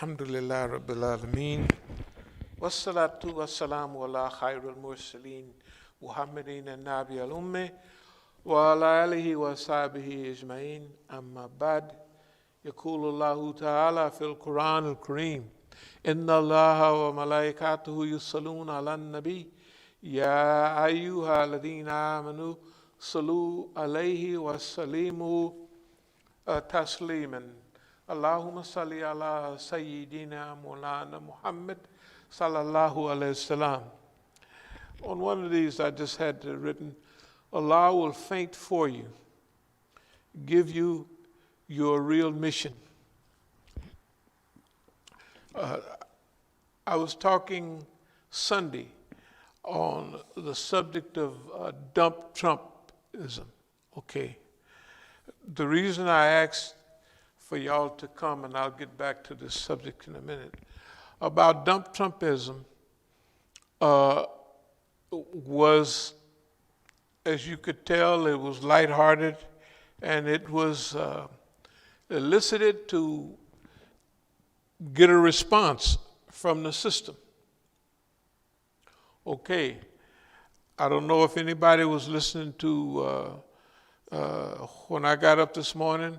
Alhamdulillah Rabbil Alameen. Wassalatu wassalamu ala khairul mursaleen Muhammadin al-Nabi al-Ummi wa ala alihi wa sahbihi ajma'in amma ba'd. يقول الله تعالى في القرآن الكريم إن الله وملائكته يصلون على النبي يا أيها الذين آمنوا صلوا عليه وسلموا تسليما اللهم صل على سيدنا مولانا Muhammad sallallahu alayhi wasallam. On one of these I just had written, Allah will faint for you, give you your real mission. I was talking Sunday on the subject of dump Trumpism. Okay. The reason I asked for y'all to come, and I'll get back to this subject in a minute, about dump Trumpism was, as you could tell, it was lighthearted, and it was elicited to get a response from the system. Okay, I don't know if anybody was listening to, when I got up this morning,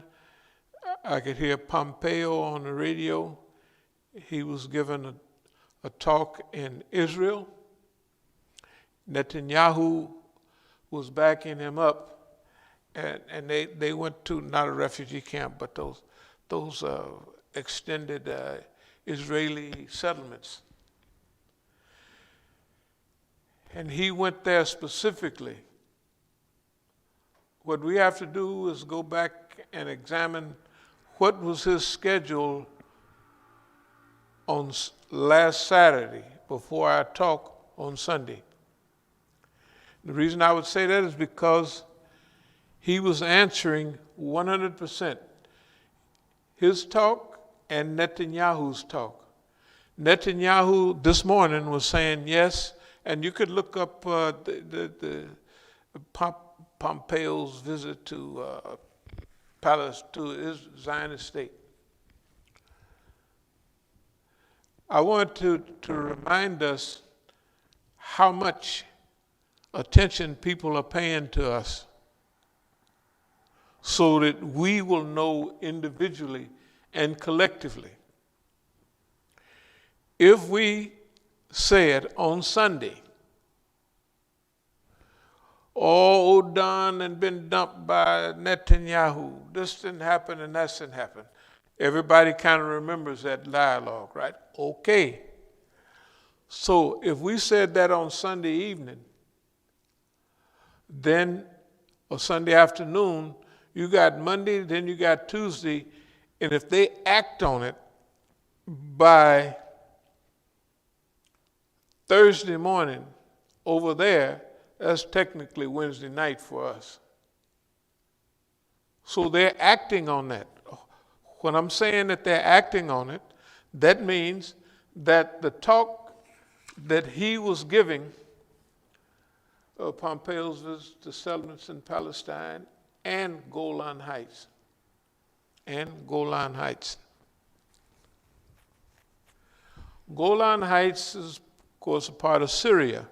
I could hear Pompeo on the radio. He was giving a talk in Israel. Netanyahu was backing him up. And they went to not a refugee camp, but those extended Israeli settlements. And he went there specifically. What we have to do is go back and examine what was his schedule on last Saturday before our talk on Sunday. The reason I would say that is because he was answering 100% his talk and Netanyahu's talk. Netanyahu this morning was saying yes, and you could look up Pompeo's visit to his Zionist state. I want to remind us how much attention people are paying to us, so that we will know individually and collectively. If we said on Sunday, oh, done and been dumped by Netanyahu, this didn't happen and that didn't happen, everybody kind of remembers that dialogue, right? Okay. So if we said that on Sunday evening, then, or Sunday afternoon, you got Monday, then you got Tuesday, and if they act on it by Thursday morning over there, that's technically Wednesday night for us. So they're acting on that. When I'm saying that they're acting on it, that means that the talk that he was giving, Pompeo's visit to settlements in Palestine, and Golan Heights. Golan Heights is, of course, a part of Syria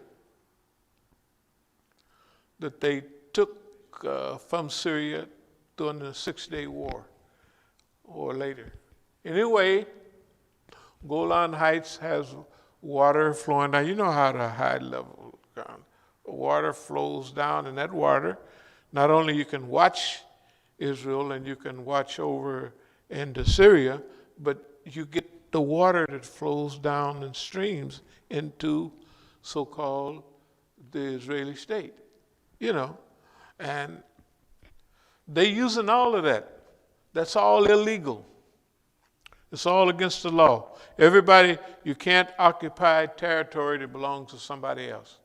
that they took from Syria during the 6-Day War or later. Anyway, Golan Heights has water flowing down. You know how the high level water flows down, and that water, not only you can watch Israel and you can watch over into Syria, but you get the water that flows down in streams into so-called the Israeli state, you know. And they're using all of that. That's all illegal. It's all against the law. Everybody, you can't occupy territory that belongs to somebody else.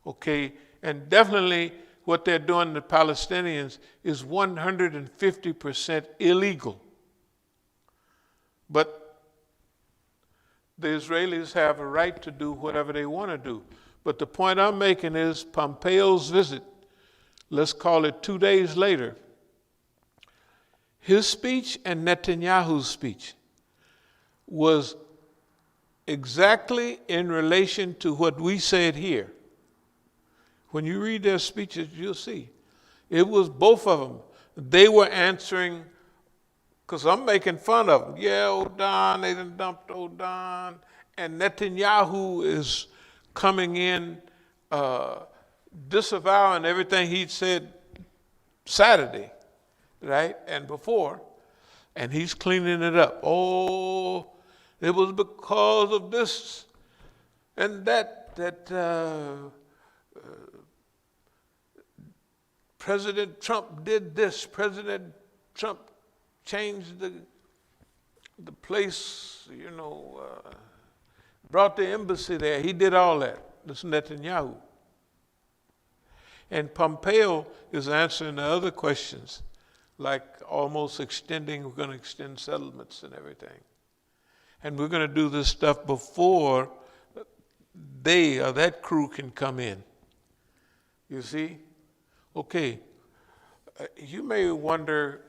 Okay, and definitely what they're doing to the Palestinians is 150% illegal. But the Israelis have a right to do whatever they want to do. But the point I'm making is Pompeo's visit, let's call it 2 days later, his speech and Netanyahu's speech was exactly in relation to what we said here. When you read their speeches, you'll see. It was both of them. They were answering, because I'm making fun of them. Yeah, O'Don, they done dumped O'Don. And Netanyahu is coming in disavowing everything he'd said Saturday, right, and before, and he's cleaning it up. Oh, it was because of this and that President Trump did this. President Trump changed the place, brought the embassy there. He did all that. This Netanyahu. And Pompeo is answering the other questions, like almost we're going to extend settlements and everything. And we're going to do this stuff before they or that crew can come in. You see? Okay. You may wonder,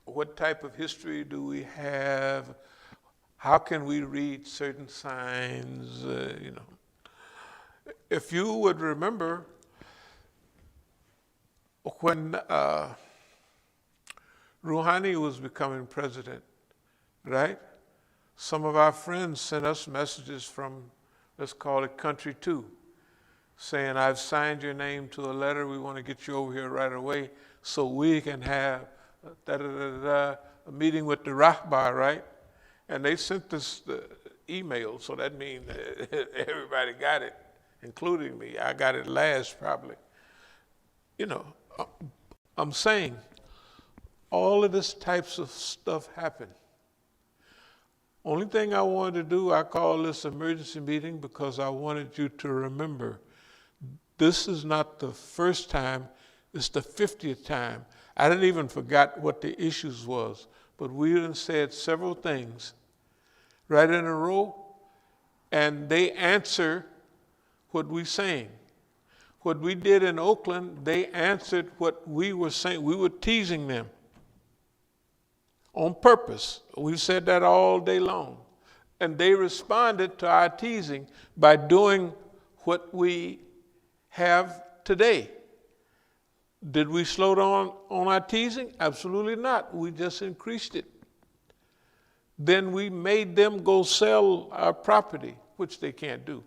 what type of history do we have? How can we read certain signs? If you would remember, when Rouhani was becoming president, right? Some of our friends sent us messages from, let's call it Country 2, saying, I've signed your name to a letter. We want to get you over here right away so we can have a meeting with the Rahbar, right? And they sent us the email, so that means everybody got it, including me. I got it last, probably. I'm saying all of this types of stuff happened. Only thing I wanted to do, I call this emergency meeting because I wanted you to remember, this is not the first time, it's the 50th time. I didn't even forget what the issues was, but we done said several things right in a row, and they answer what we saying. What we did in Oakland, they answered what we were saying. We were teasing them on purpose. We said that all day long. And they responded to our teasing by doing what we have today. Did we slow down on our teasing? Absolutely not. We just increased it. Then we made them go sell our property, which they can't do.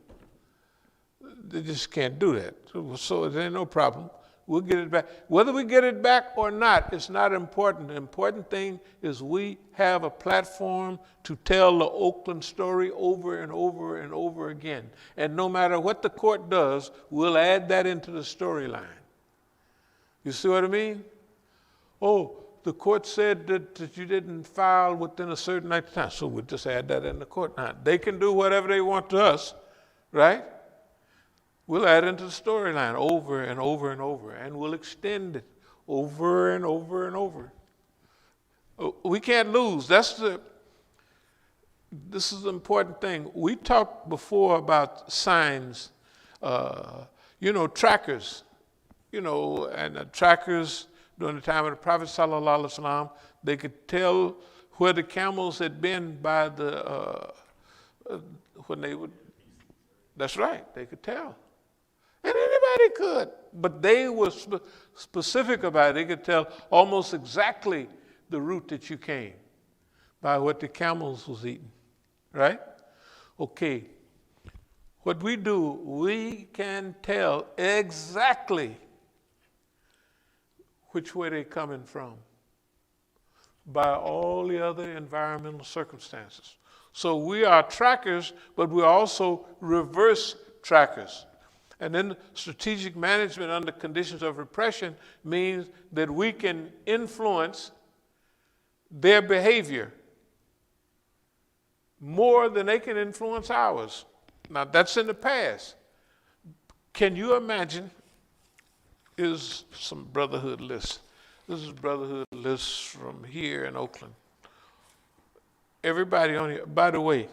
They just can't do that. So there ain't no problem. We'll get it back. Whether we get it back or not, it's not important. The important thing is we have a platform to tell the Oakland story over and over and over again. And no matter what the court does, we'll add that into the storyline. You see what I mean? Oh, the court said that you didn't file within a certain amount of time, so we'll just add that in the court. Now, they can do whatever they want to us, right? We'll add into the storyline over and over and over, and we'll extend it over and over and over. We can't lose. This is the important thing. We talked before about signs, trackers, and trackers during the time of the Prophet sallallahu alaihi wasallam, they could tell where the camels had been by when they would. That's right, they could tell. And anybody could, but they were specific about it. They could tell almost exactly the route that you came by what the camels was eating, right? Okay, what we do, we can tell exactly which way they're coming from by all the other environmental circumstances. So we are trackers, but we're also reverse trackers. And then strategic management under conditions of repression means that we can influence their behavior more than they can influence ours. Now, that's in the past. Can you imagine? Here's some Brotherhood List. This is Brotherhood List from here in Oakland. Everybody on here, by the way,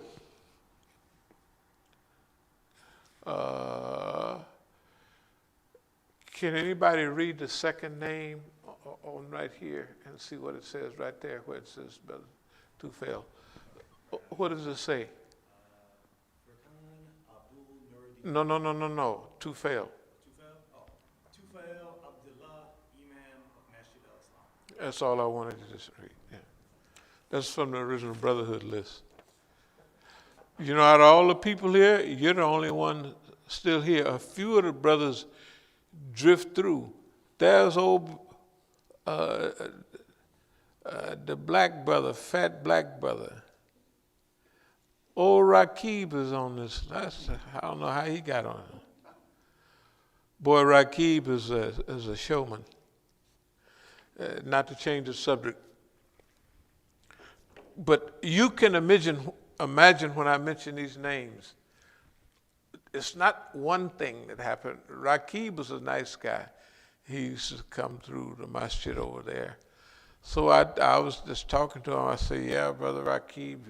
can anybody read the second name on right here and see what it says right there where it says Brother Tufel? What does it say? No. Tufail. That's all I wanted to just read. Yeah. That's from the original Brotherhood List. You know, out of all the people here, you're the only one still here. A few of the brothers drift through. There's old, the black brother, fat black brother. Old Rakib is on this. I don't know how he got on it. Boy, Rakib is a showman. Not to change the subject, but you can imagine when I mention these names, it's not one thing that happened. Rakib was a nice guy. He used to come through the masjid over there. So I was just talking to him. I said, yeah, Brother Rakib,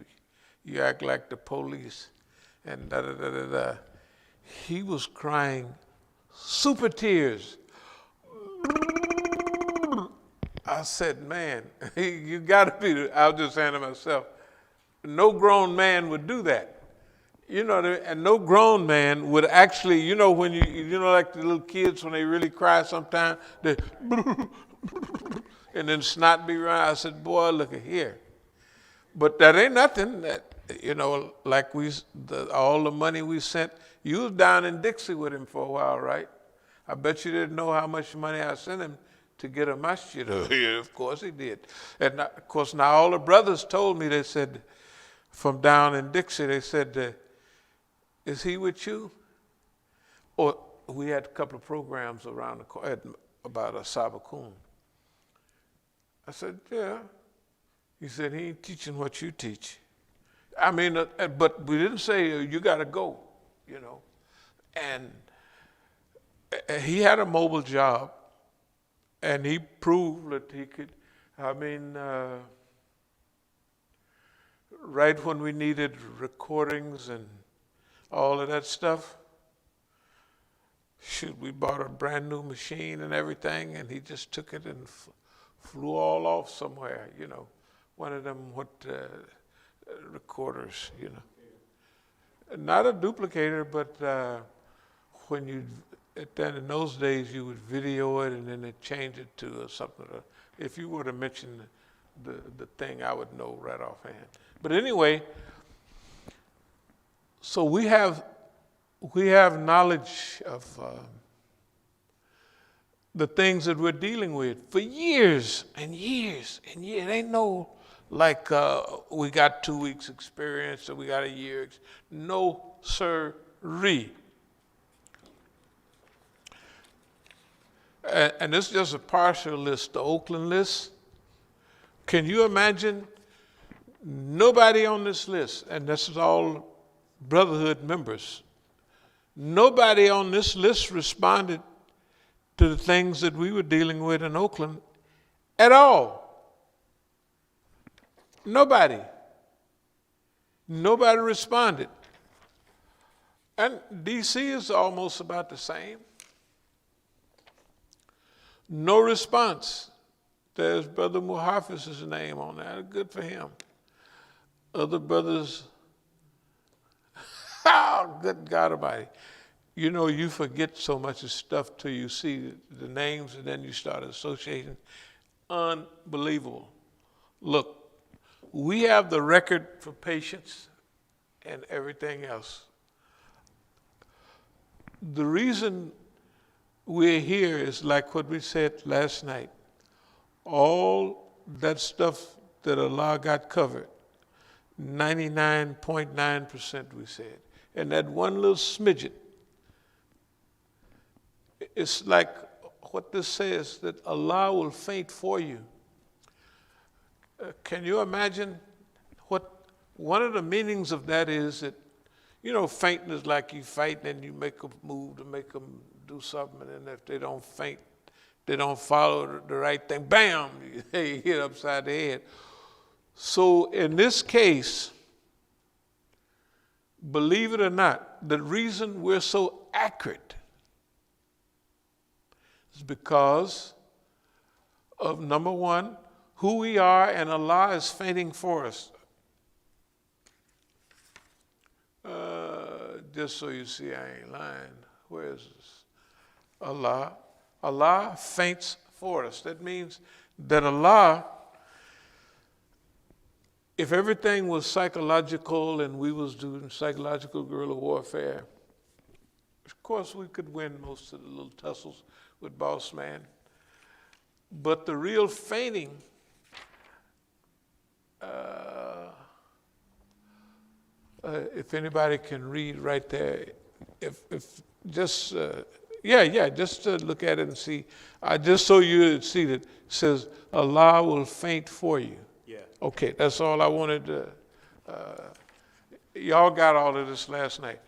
you act like the police, and da-da-da-da-da. He was crying super tears. I said, man, you got to be, I was just saying to myself, no grown man would do that. You know, and no grown man would actually, you know, when you know, like the little kids, when they really cry sometimes, they, and then snot be around. I said, boy, look at here. But that ain't nothing that, you know, like all the money we sent, you was down in Dixie with him for a while, right? I bet you didn't know how much money I sent him to get a masjid over here. Of course he did. And of course now all the brothers told me, they said, from down in Dixie, they said, is he with you? Or we had a couple of programs around about As-Sabiqun. I said, yeah. He said, he ain't teaching what you teach. I mean, but we didn't say, you got to go, you know. And he had a mobile job. And he proved that he could, I mean, right when we needed recordings and all of that stuff, shoot, we bought a brand new machine and everything, and he just took it and flew all off somewhere, you know, one of them recorders, you know. Not a duplicator, but when you, then in those days you would video it and then they'd change it to something. If you were to mention the thing, I would know right offhand. But anyway, so we have knowledge of the things that we're dealing with for years and years and years. It ain't no like we got 2 weeks experience or we got a year. No, sir-ree. And this is just a partial list, the Oakland List. Can you imagine nobody on this list, and this is all Brotherhood members, nobody on this list responded to the things that we were dealing with in Oakland at all. Nobody. Nobody responded. And D.C. is almost about the same. No response. There's Brother Muhafiz's name on there. Good for him. Other brothers, oh, good God Almighty. You know, you forget so much of stuff till you see the names and then you start associating. Unbelievable. Look, we have the record for patience and everything else. The reason we're here is like what we said last night. All that stuff that Allah got covered, 99.9% we said. And that one little smidget, it's like what this says, that Allah will faint for you. Can you imagine what one of the meanings of that is? That, you know, fainting is like you fight and you make a move to make them do something, and then if they don't faint, they don't follow the right thing, bam, you hit upside the head. So in this case, believe it or not, the reason we're so accurate is because of, number one, who we are, and Allah is fainting for us. just so you see I ain't lying. Where is this? Allah. Allah faints for us. That means that Allah, if everything was psychological and we was doing psychological guerrilla warfare, of course we could win most of the little tussles with Boss Man. But the real fainting, if anybody can read right there, if just just look at it and see. Just so you see that it says Allah will faint for you. Yeah. Okay, that's all I wanted to. Y'all got all of this last night.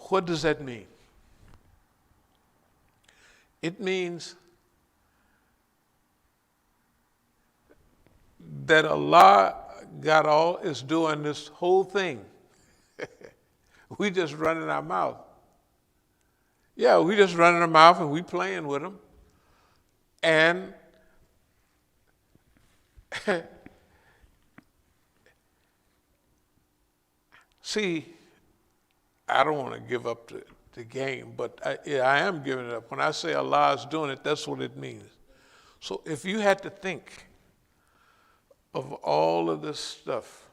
What does that mean? It means that Allah is doing this whole thing. We just running our mouth. Yeah, we just running our mouth and we playing with them. And see, I don't want to give up the game, but I am giving it up. When I say Allah is doing it, that's what it means. So if you had to think of all of this stuff,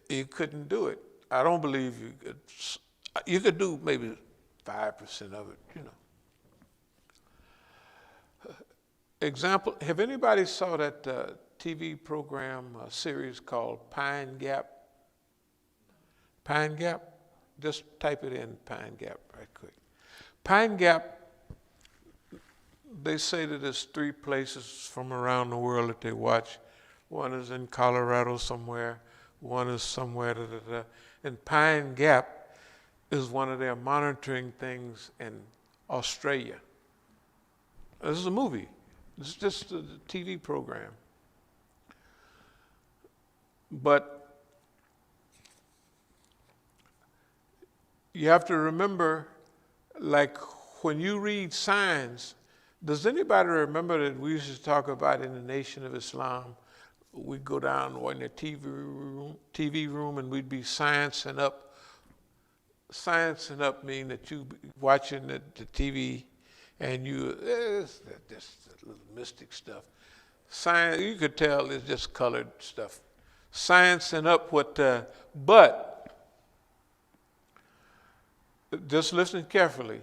you couldn't do it. I don't believe you could. You could do maybe 5% of it, you know. Example, have anybody saw that TV program series called Pine Gap? Pine Gap? Just type it in, Pine Gap, right quick. Pine Gap, they say that there's 3 places from around the world that they watch. One is in Colorado somewhere, one is somewhere, and Pine Gap is one of their monitoring things in Australia. This is a movie. It's just a TV program. But you have to remember, like when you read signs, does anybody remember that we used to talk about in the Nation of Islam, we'd go down in the TV room and we'd be sciencing up. Sciencing up mean that you watching the TV and you, just little mystic stuff. Science, you could tell it's just colored stuff. Sciencing up what, but just listen carefully.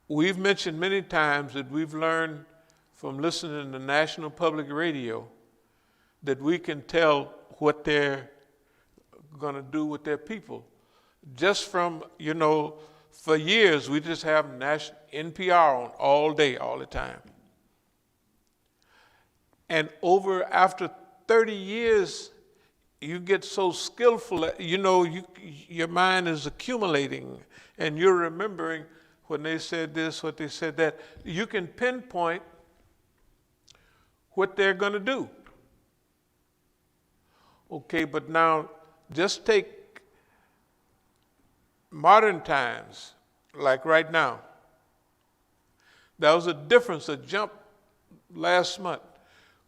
We've mentioned many times that we've learned from listening to National Public Radio that we can tell what they're going to do with their people. Just from, for years, we just have NPR on all day, all the time. And after 30 years, you get so skillful, your mind is accumulating and you're remembering when they said this, what they said that. You can pinpoint what they're going to do. Okay, but now just take modern times, like right now. There was a difference, a jump last month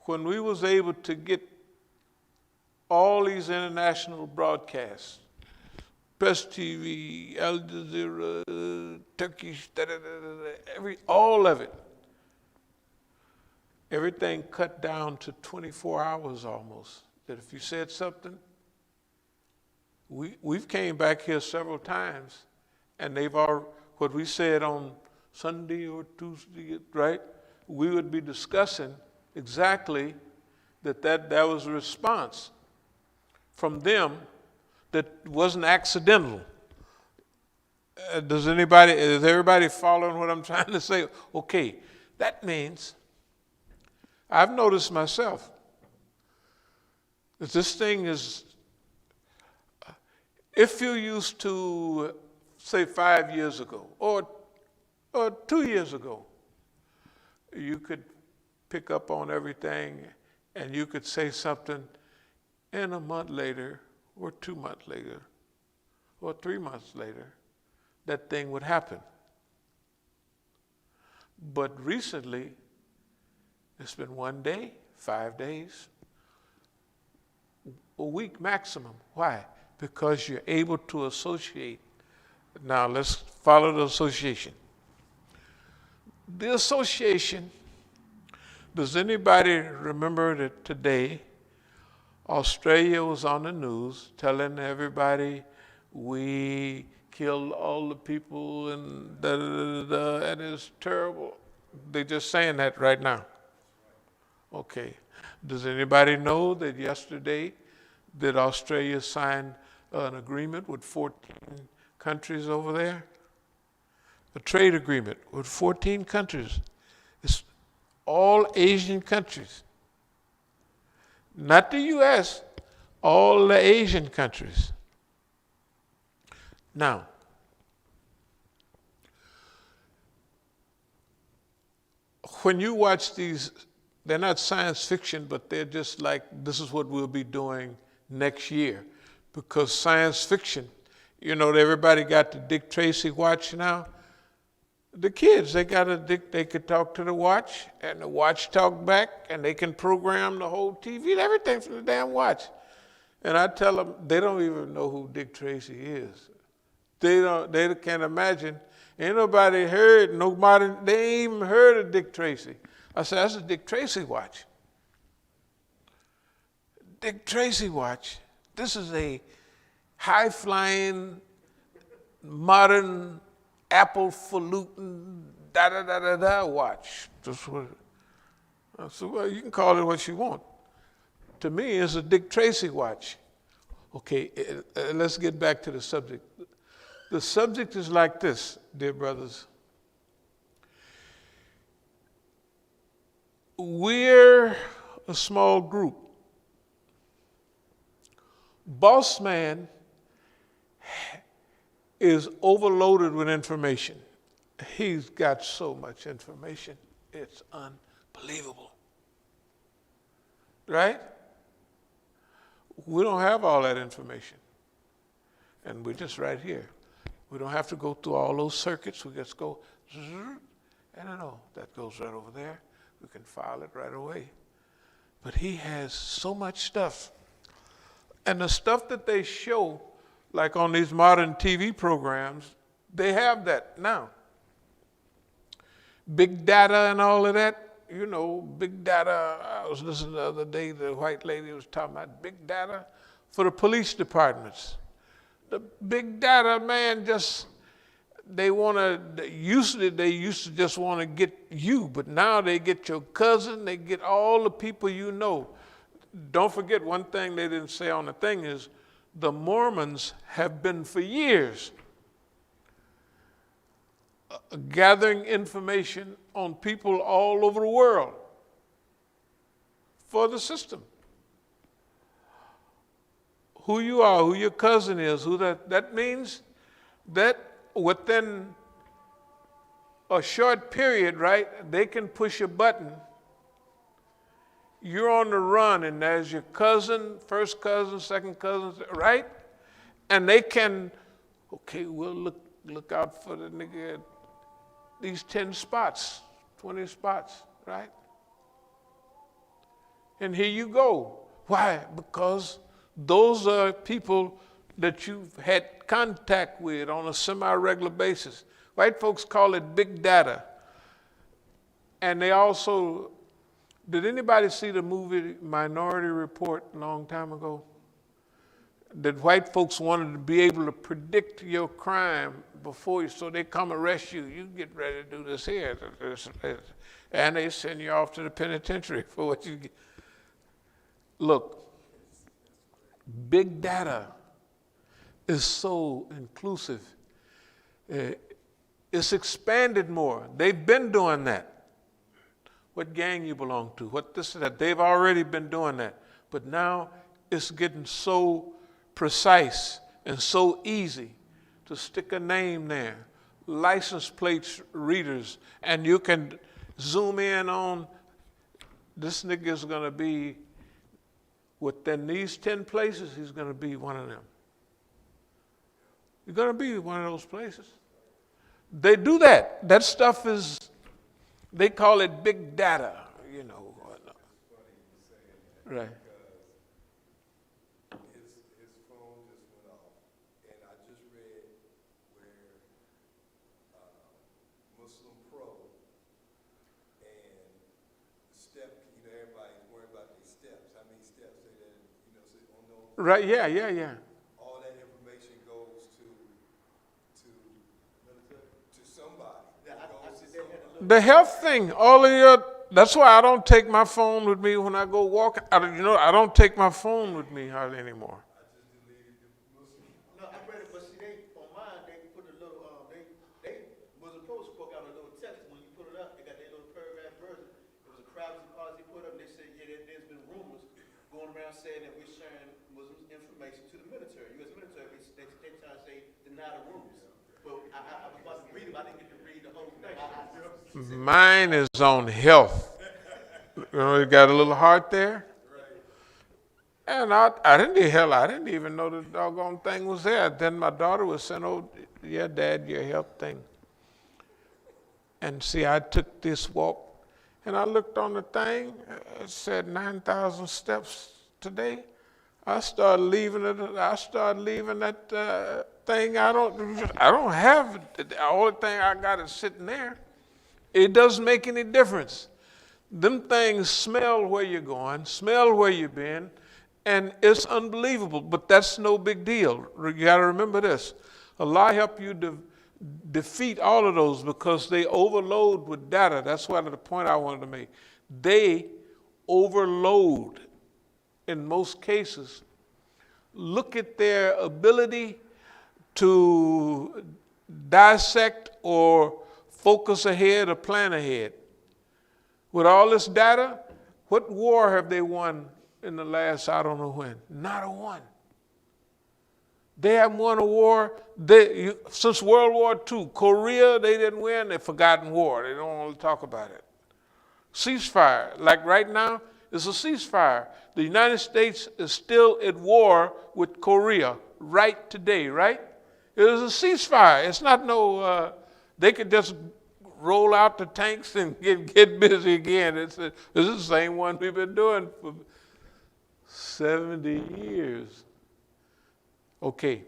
when we was able to get all these international broadcasts, Press TV, Al Jazeera, Turkish, all of it. Everything cut down to 24 hours almost. That if you said something, we've came back here several times, and they've all, what we said on Sunday or Tuesday, right? We would be discussing exactly that was a response from them that wasn't accidental. Is everybody following what I'm trying to say? Okay, that means I've noticed myself that this thing is, if you used to, say 5 years ago or 2 years ago, you could pick up on everything and you could say something, and a month later or 2 months later or 3 months later, that thing would happen. But recently, it's been 1 day, 5 days, a week maximum. Why? because you're able to associate. Now let's follow the association. The association, does anybody remember that today Australia was on the news telling everybody we killed all the people and da da da da, and it's terrible. They're just saying that right now. Okay. Does anybody know that yesterday that Australia signed an agreement with 14 countries over there? A trade agreement with 14 countries. It's all Asian countries. Not the U.S., all the Asian countries. Now, when you watch these, they're not science fiction, but they're just like, this is what we'll be doing next year. Because science fiction, you know, everybody got the Dick Tracy watch now. The kids, they could talk to the watch, and the watch talk back, and they can program the whole TV, everything from the damn watch. And I tell them, they don't even know who Dick Tracy is. They can't imagine. Ain't nobody heard, they ain't even heard of Dick Tracy. I said, that's a Dick Tracy watch. Dick Tracy watch. This is a high-flying, modern, apple-falutin, da-da-da-da-da watch. Just what, I said, well, you can call it what you want. To me, it's a Dick Tracy watch. Okay, let's get back to the subject. The subject is like this, dear brothers. We're a small group. Boss man is overloaded with information. He's got so much information, it's unbelievable. Right? We don't have all that information. And we're just right here. We don't have to go through all those circuits. We just go, and I know that goes right over there. We can file it right away. But he has so much stuff. And the stuff that they show, like on these modern TV programs, they have that now. Big data and all of that, you know, big data. I was listening the other day, the white lady was talking about big data for the police departments. The big data, man, they used to just want to get you, but now they get your cousin, they get all the people you know. Don't forget, one thing they didn't say on the thing is the Mormons have been for years gathering information on people all over the world for the system. Who you are, who your cousin is, who that means that within a short period, right, they can push a button. You're on the run, and there's your cousin, first cousin, second cousin, right? And they can, okay, we'll look out for the nigga at these 10 spots, 20 spots, right? And here you go. Why? Because those are people that you've had contact with on a semi-regular basis. White folks call it big data. And they also, did anybody see the movie Minority Report a long time ago? That white folks wanted to be able to predict your crime before you, so they come arrest you. You get ready to do this here. And they send you off to the penitentiary for what you get. Look, big data is so inclusive. It's expanded more. They've been doing that. What gang you belong to, what this and that. They've already been doing that. But now it's getting so precise and so easy to stick a name there. License plates readers, and you can zoom in on this nigga is going to be within these 10 places, he's going to be one of them. You're going to be one of those places. They do that. That stuff is, they call it big data, you know. Right. His phone just went off. Muslim pro, and the step, everybody's worried about these steps. How many steps they did, so on those. Right, yeah. All that information goes to somebody. The health thing, that's why I don't take my phone with me when I go walking. I don't take my phone with me hardly anymore. No, I read it, but see, on mine, they put a little, they was supposed to spoke out a little text. When you put it up, they got their little paragraph version. It was a privacy policy put up, and they said, there's been rumors going around saying that we're sharing Muslim information to the military, U.S. military. They try to say, deny the rumors. But I was about to read it, but I didn't get to read the whole thing. Mine is on health. It got a little heart there. And I didn't even know the doggone thing was there. Then my daughter was saying, "Oh, yeah, Dad, your health thing." And see, I took this walk, and I looked on the thing. It said 9,000 steps today. I started leaving that thing. I don't have it. The only thing I got is sitting there. It doesn't make any difference. Them things smell where you're going, smell where you've been, and it's unbelievable. But that's no big deal. You got to remember this: Allah help you defeat all of those, because they overload with data. That's why the point I wanted to make. They overload in most cases. Look at their ability to dissect or focus ahead or plan ahead. With all this data, what war have they won in the last, I don't know when? Not a one. They haven't won a war since World War II. Korea, they didn't win. They've forgotten war. They don't want to talk about it. Ceasefire. Like right now, it's a ceasefire. The United States is still at war with Korea right today, right? It is a ceasefire. It's not they could just roll out the tanks and get busy again. This is the same one we've been doing for 70 years. Okay.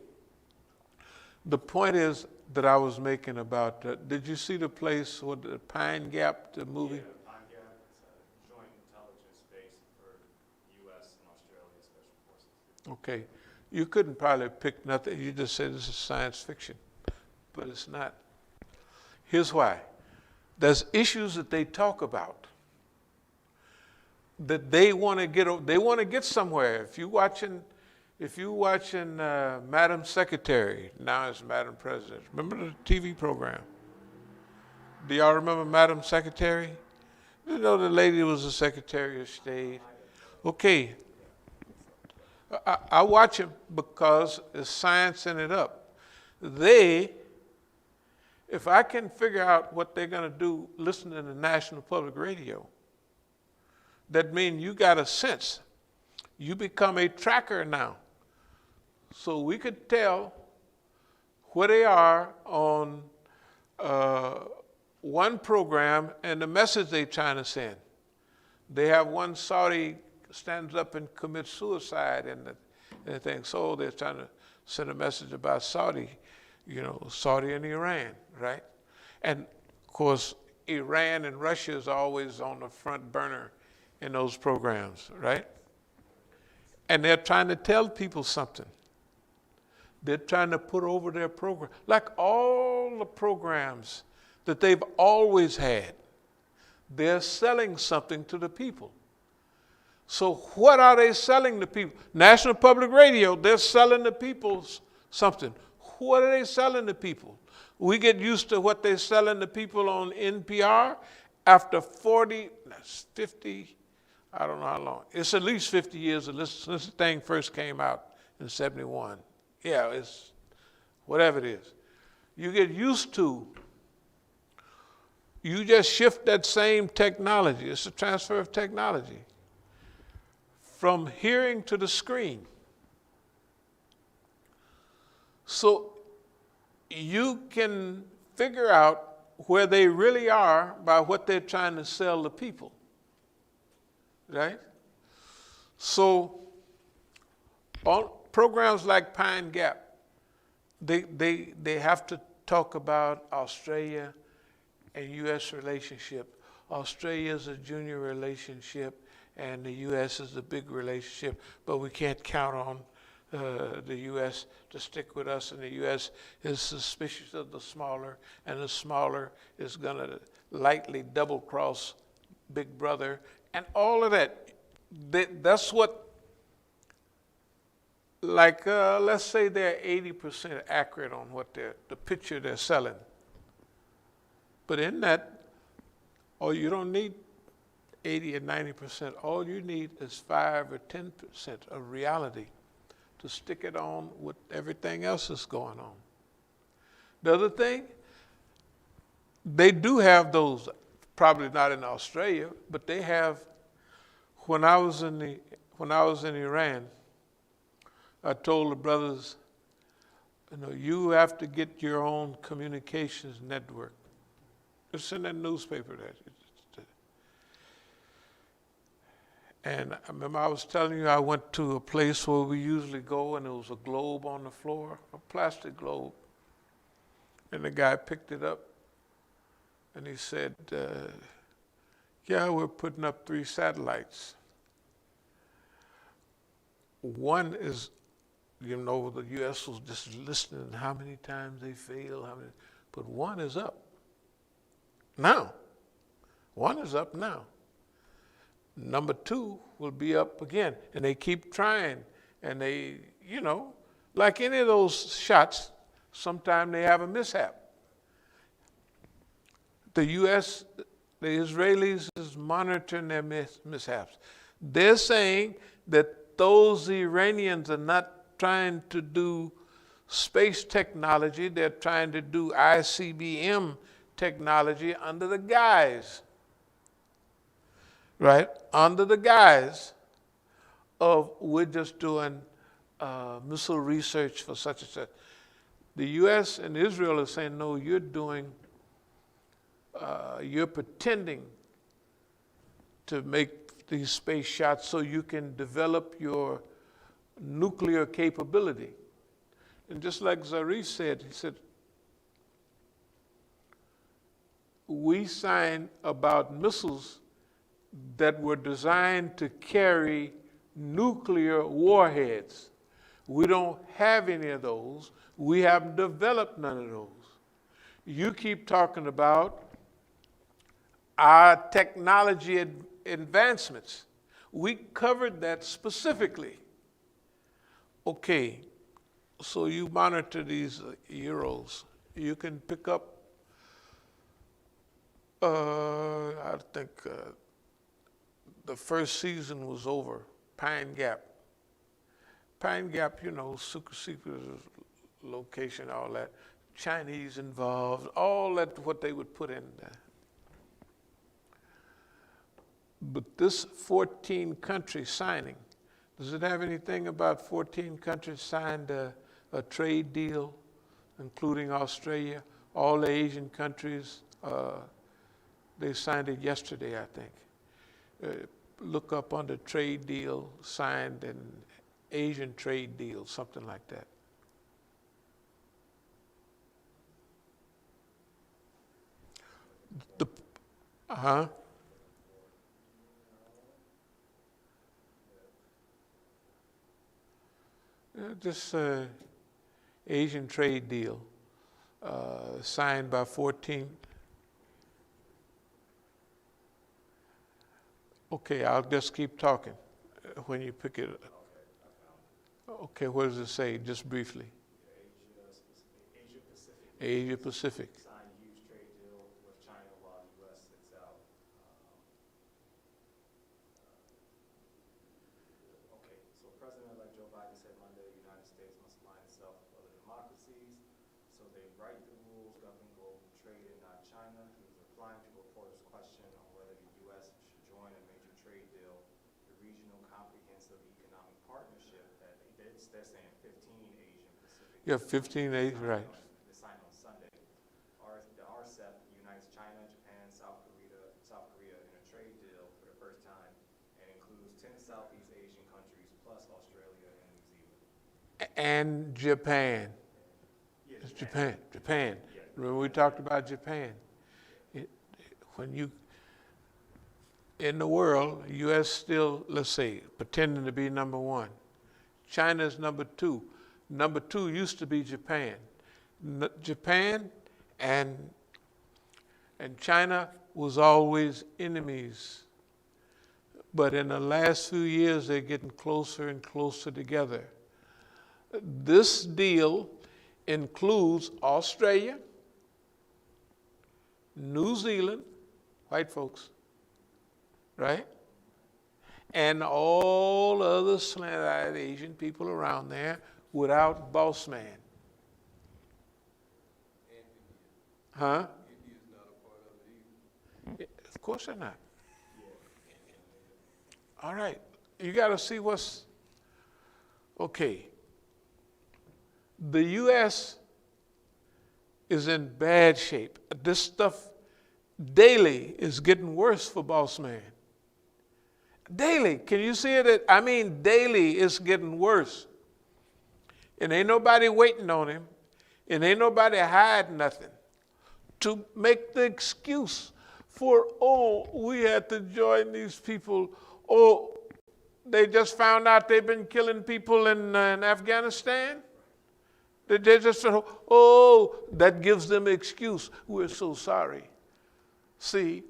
The point is that I was making about, did you see the place with the Pine Gap, the movie? Yeah, Pine Gap is a joint intelligence base for U.S. and Australia Special Forces. Okay. You couldn't probably pick nothing. You just said this is science fiction, but it's not. Here's why. There's issues that they talk about that they want to get somewhere. If you watching Madam Secretary, now it's Madam President. Remember the TV program? Do y'all remember Madam Secretary? You know the lady was the Secretary of State. Okay. I watch them because it's science in it up. If I can figure out what they're going to do listening to National Public Radio, that means you got a sense. You become a tracker now. So we could tell where they are on one program and the message they're trying to send. They have one Saudi stands up and commits suicide and the thing. So they're trying to send a message about Saudi, Saudi and Iran, right? And of course, Iran and Russia is always on the front burner in those programs, right? And they're trying to tell people something. They're trying to put over their program. Like all the programs that they've always had, they're selling something to the people. So what are they selling to people? National Public Radio, they're selling the people something. What are they selling to people? We get used to what they're selling to people on NPR. After 40, 50, I don't know how long. It's at least 50 years since the thing first came out in 71. Yeah, it's whatever it is. You get used to, you just shift that same technology. It's a transfer of technology from hearing to the screen. So you can figure out where they really are by what they're trying to sell the people, right? So on programs like Pine Gap, they have to talk about Australia and U.S. relationship. Australia is a junior relationship, and the U.S. is a big relationship, but we can't count on the U.S. to stick with us, and the U.S. is suspicious of the smaller, and the smaller is going to lightly double-cross Big Brother, and all of that. That's what, like, let's say they're 80% accurate on what the picture they're selling. But in that, you don't need 80 or 90%. All you need is 5 or 10% of reality to stick it on with everything else that's going on. The other thing, they do have those, probably not in Australia, but they have. When I was in Iran, I told the brothers, you have to get your own communications network. It's in that newspaper there. And I remember I was telling you I went to a place where we usually go, and there was a globe on the floor, a plastic globe. And the guy picked it up, and he said, yeah, we're putting up 3 satellites. One is, the U.S. was just listening how many times they failed, but one is up now. One is up now. Number 2 will be up again, and they keep trying, and they, like any of those shots, sometimes they have a mishap. The U.S., the Israelis is monitoring their mishaps. They're saying that those Iranians are not trying to do space technology, they're trying to do ICBM technology under the guise, right? Under the guise of we're just doing missile research for such and such. The U.S. and Israel are saying, no, you're pretending to make these space shots so you can develop your nuclear capability. And just like Zarif said, he said, we signed about missiles that were designed to carry nuclear warheads. We don't have any of those. We haven't developed none of those. You keep talking about our technology advancements. We covered that specifically. Okay, so you monitor these Euros. You can pick up, I think the first season was over, Pine Gap. Pine Gap, super secret location, all that. Chinese involved, all that, what they would put in there. But this 14 countries signing, does it have anything about 14 countries signed a trade deal, including Australia? All the Asian countries, they signed it yesterday, I think. Look up under trade deal, signed an Asian trade deal, something like that. This Asian trade deal signed by 14. Okay, I'll just keep talking when you pick it up. Okay, what does it say, just briefly? Asia Pacific. Asia Pacific. Signed a huge trade deal with China while the U.S. sits out. Okay, so President-elect Joe Biden said Monday the United States must align itself with other democracies, so they write the rules governing global trade and not China. He was replying to reporters' question on whether the U.S. should join a major trade deal, the Regional Comprehensive Economic Partnership that they're saying 15 Asian Pacific. Yeah, 15 Asian, right. They signed on Sunday. The RCEP unites China, Japan, South Korea in a trade deal for the first time and includes 10 Southeast Asian countries plus Australia and New Zealand. And Japan. Yeah, It's Japan. Yeah. Remember we talked about Japan. when you, in the world, U.S. still, let's say, pretending to be number one. China's number two. Number two used to be Japan. Japan and China was always enemies. But in the last few years, they're getting closer and closer together. This deal includes Australia, New Zealand, white folks, right? And all other slant-eyed Asian people around there without boss man. And India. Huh? India's not a part of it either. Of course they're not. All right. You got to see what's, okay. The U.S. is in bad shape. This stuff daily is getting worse for boss man. Daily. Can you see it? I mean, daily it's getting worse. And ain't nobody waiting on him. And ain't nobody hiding nothing to make the excuse for, oh, we had to join these people. Oh, they just found out they've been killing people in Afghanistan. They just, oh, that gives them an excuse. We're so sorry. See,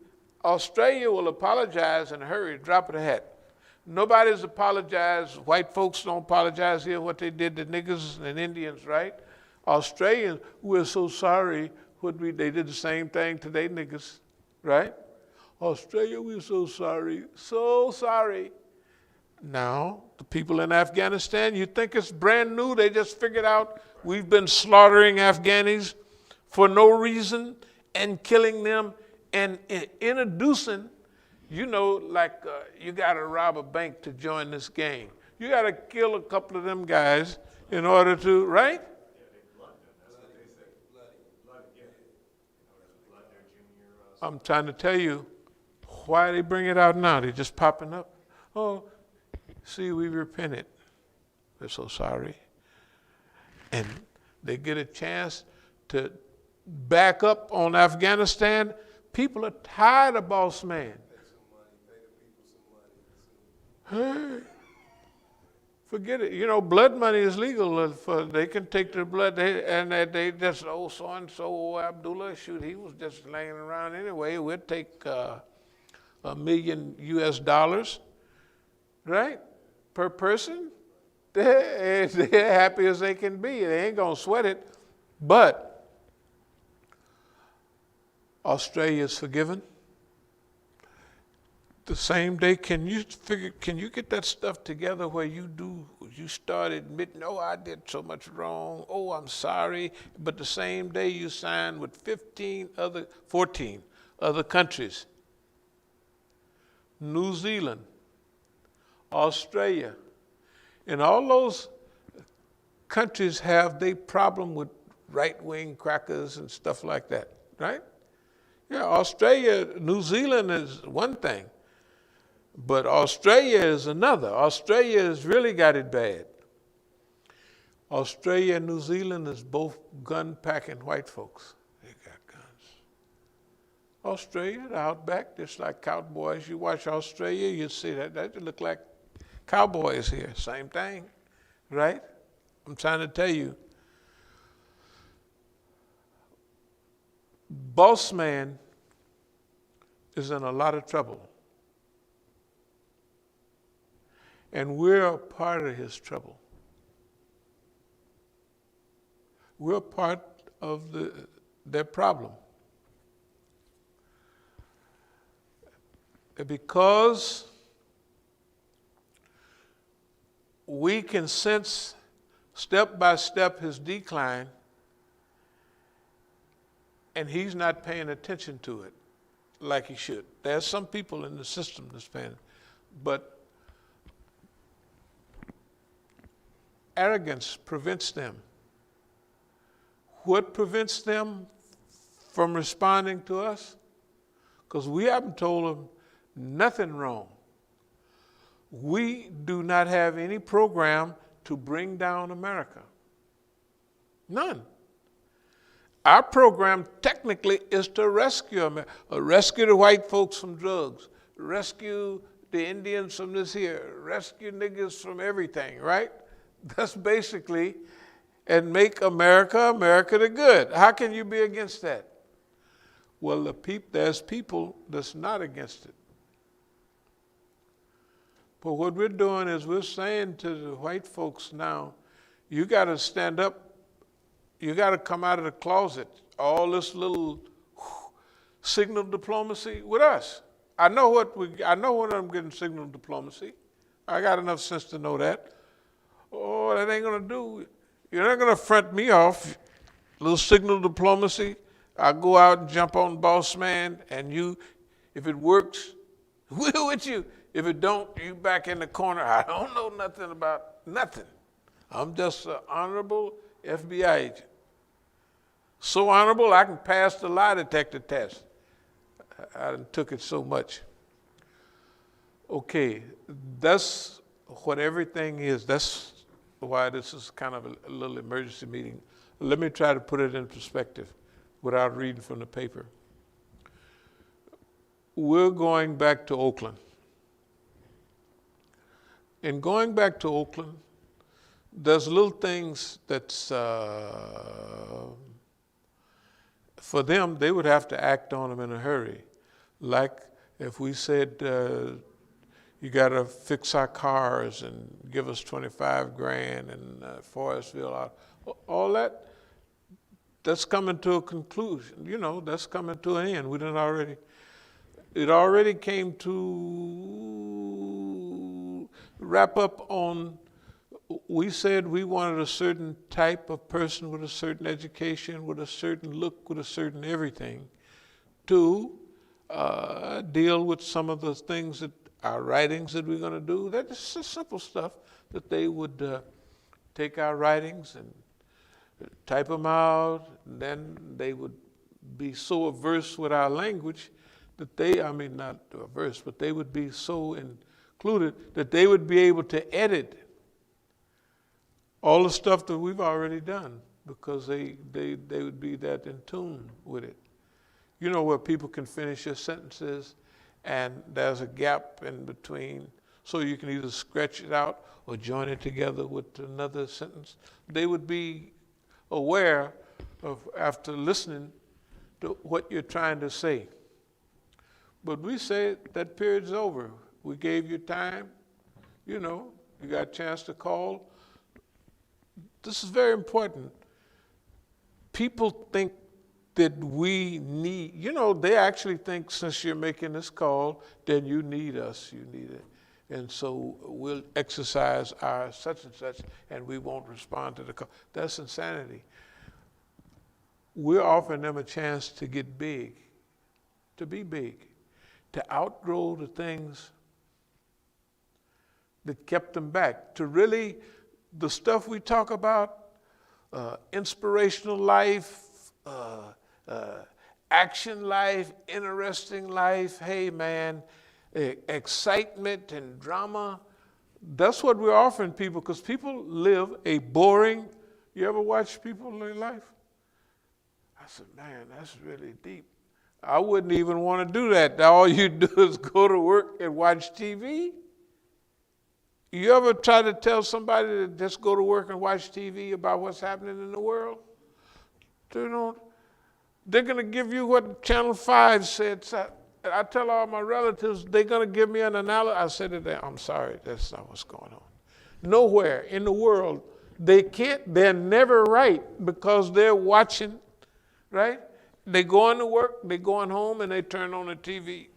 Australia will apologize in a hurry, drop of the hat. Nobody's apologized. White folks don't apologize here what they did to niggers and Indians, right? Australians, we're so sorry. They did the same thing to their niggers, right? Australia, we're so sorry, so sorry. Now, the people in Afghanistan, you think it's brand new? They just figured out we've been slaughtering Afghanis for no reason and killing them and introducing, you know, like you got to rob a bank to join this gang. You got to kill a couple of them guys in order to, right? I'm trying to tell you why they bring it out now. They're just popping up. Oh, see, we repented. We're so sorry. And they get a chance to back up on Afghanistan. People are tired of boss man. Pay the people some money. Hey, forget it. You know, blood money is legal. They can take the blood, they just, oh, so-and-so, Abdullah, shoot, he was just laying around anyway. We'll take $1 million US, right, per person. They're happy as they can be. They ain't gonna sweat it. But Australia's forgiven. The same day, can you get that stuff together where you start admitting, oh, I did so much wrong, oh, I'm sorry, but the same day you sign with 14 other countries, New Zealand, Australia, and all those countries have their problem with right-wing crackers and stuff like that, right? Yeah, Australia, New Zealand is one thing. But Australia is another. Australia has really got it bad. Australia and New Zealand is both gun-packing white folks. They got guns. Australia, the outback, just like cowboys. You watch Australia, you see that. They look like cowboys here. Same thing, right? I'm trying to tell you. Boss man is in a lot of trouble. And we're a part of his trouble. We're a part of their problem. Because we can sense step by step his decline, and he's not paying attention to it like he should. There's some people in the system that's paying, but arrogance prevents them. What prevents them from responding to us? Because we haven't told them nothing wrong. We do not have any program to bring down America. None. Our program technically is to rescue America, rescue the white folks from drugs, rescue the Indians from this here, rescue niggas from everything, right? That's basically, and make America, America the good. How can you be against that? Well, there's people that's not against it. But what we're doing is we're saying to the white folks now, you got to stand up. You got to come out of the closet. All this little signal diplomacy with us. I know when I'm getting signal diplomacy. I got enough sense to know that. Oh, that ain't gonna do. You're not gonna front me off. Little signal diplomacy. I go out and jump on boss man, and you, if it works, we're with you. If it don't, you back in the corner. I don't know nothing about nothing. I'm just an honorable FBI agent. So honorable, I can pass the lie detector test. I took it so much. Okay, that's what everything is. That's why this is kind of a little emergency meeting. Let me try to put it in perspective without reading from the paper. We're going back to Oakland. In going back to Oakland, there's little things that's, for them, they would have to act on them in a hurry. Like if we said, you got to fix our cars and give us 25 grand in Forestville, all that, that's coming to a conclusion. You know, that's coming to an end. It already came to wrap up on, we said we wanted a certain type of person with a certain education, with a certain look, with a certain everything, to deal with some of the things that our writings that we're going to do. That's just simple stuff that they would take our writings and type them out, and then they would be so averse with our language that not averse, but they would be so included that they would be able to edit all the stuff that we've already done because they would be that in tune with it. You know, where people can finish your sentences and there's a gap in between, so you can either stretch it out or join it together with another sentence. They would be aware of, after listening to what you're trying to say. But we say that period's over. We gave you time, you know, you got a chance to call. This is very important. People think that we need, you know, they actually think since you're making this call, then you need us, you need it. And so we'll exercise our such and such and we won't respond to the call. That's insanity. We're offering them a chance to get big, to be big, to outgrow the things that kept them back, to really, the stuff we talk about, inspirational life, action life, interesting life, hey man, excitement and drama, that's what we're offering people, because people live a boring, you ever watch people live life? I said, man, that's really deep. I wouldn't even want to do that. All you do is go to work and watch TV. You ever try to tell somebody to just go to work and watch TV about what's happening in the world? They're going to give you what Channel 5 said. I tell all my relatives, they're going to give me an analysis. I said to them, I'm sorry, that's not what's going on. Nowhere in the world, they're never right because they're watching, right? They going to work, they going home, and they turn on the TV.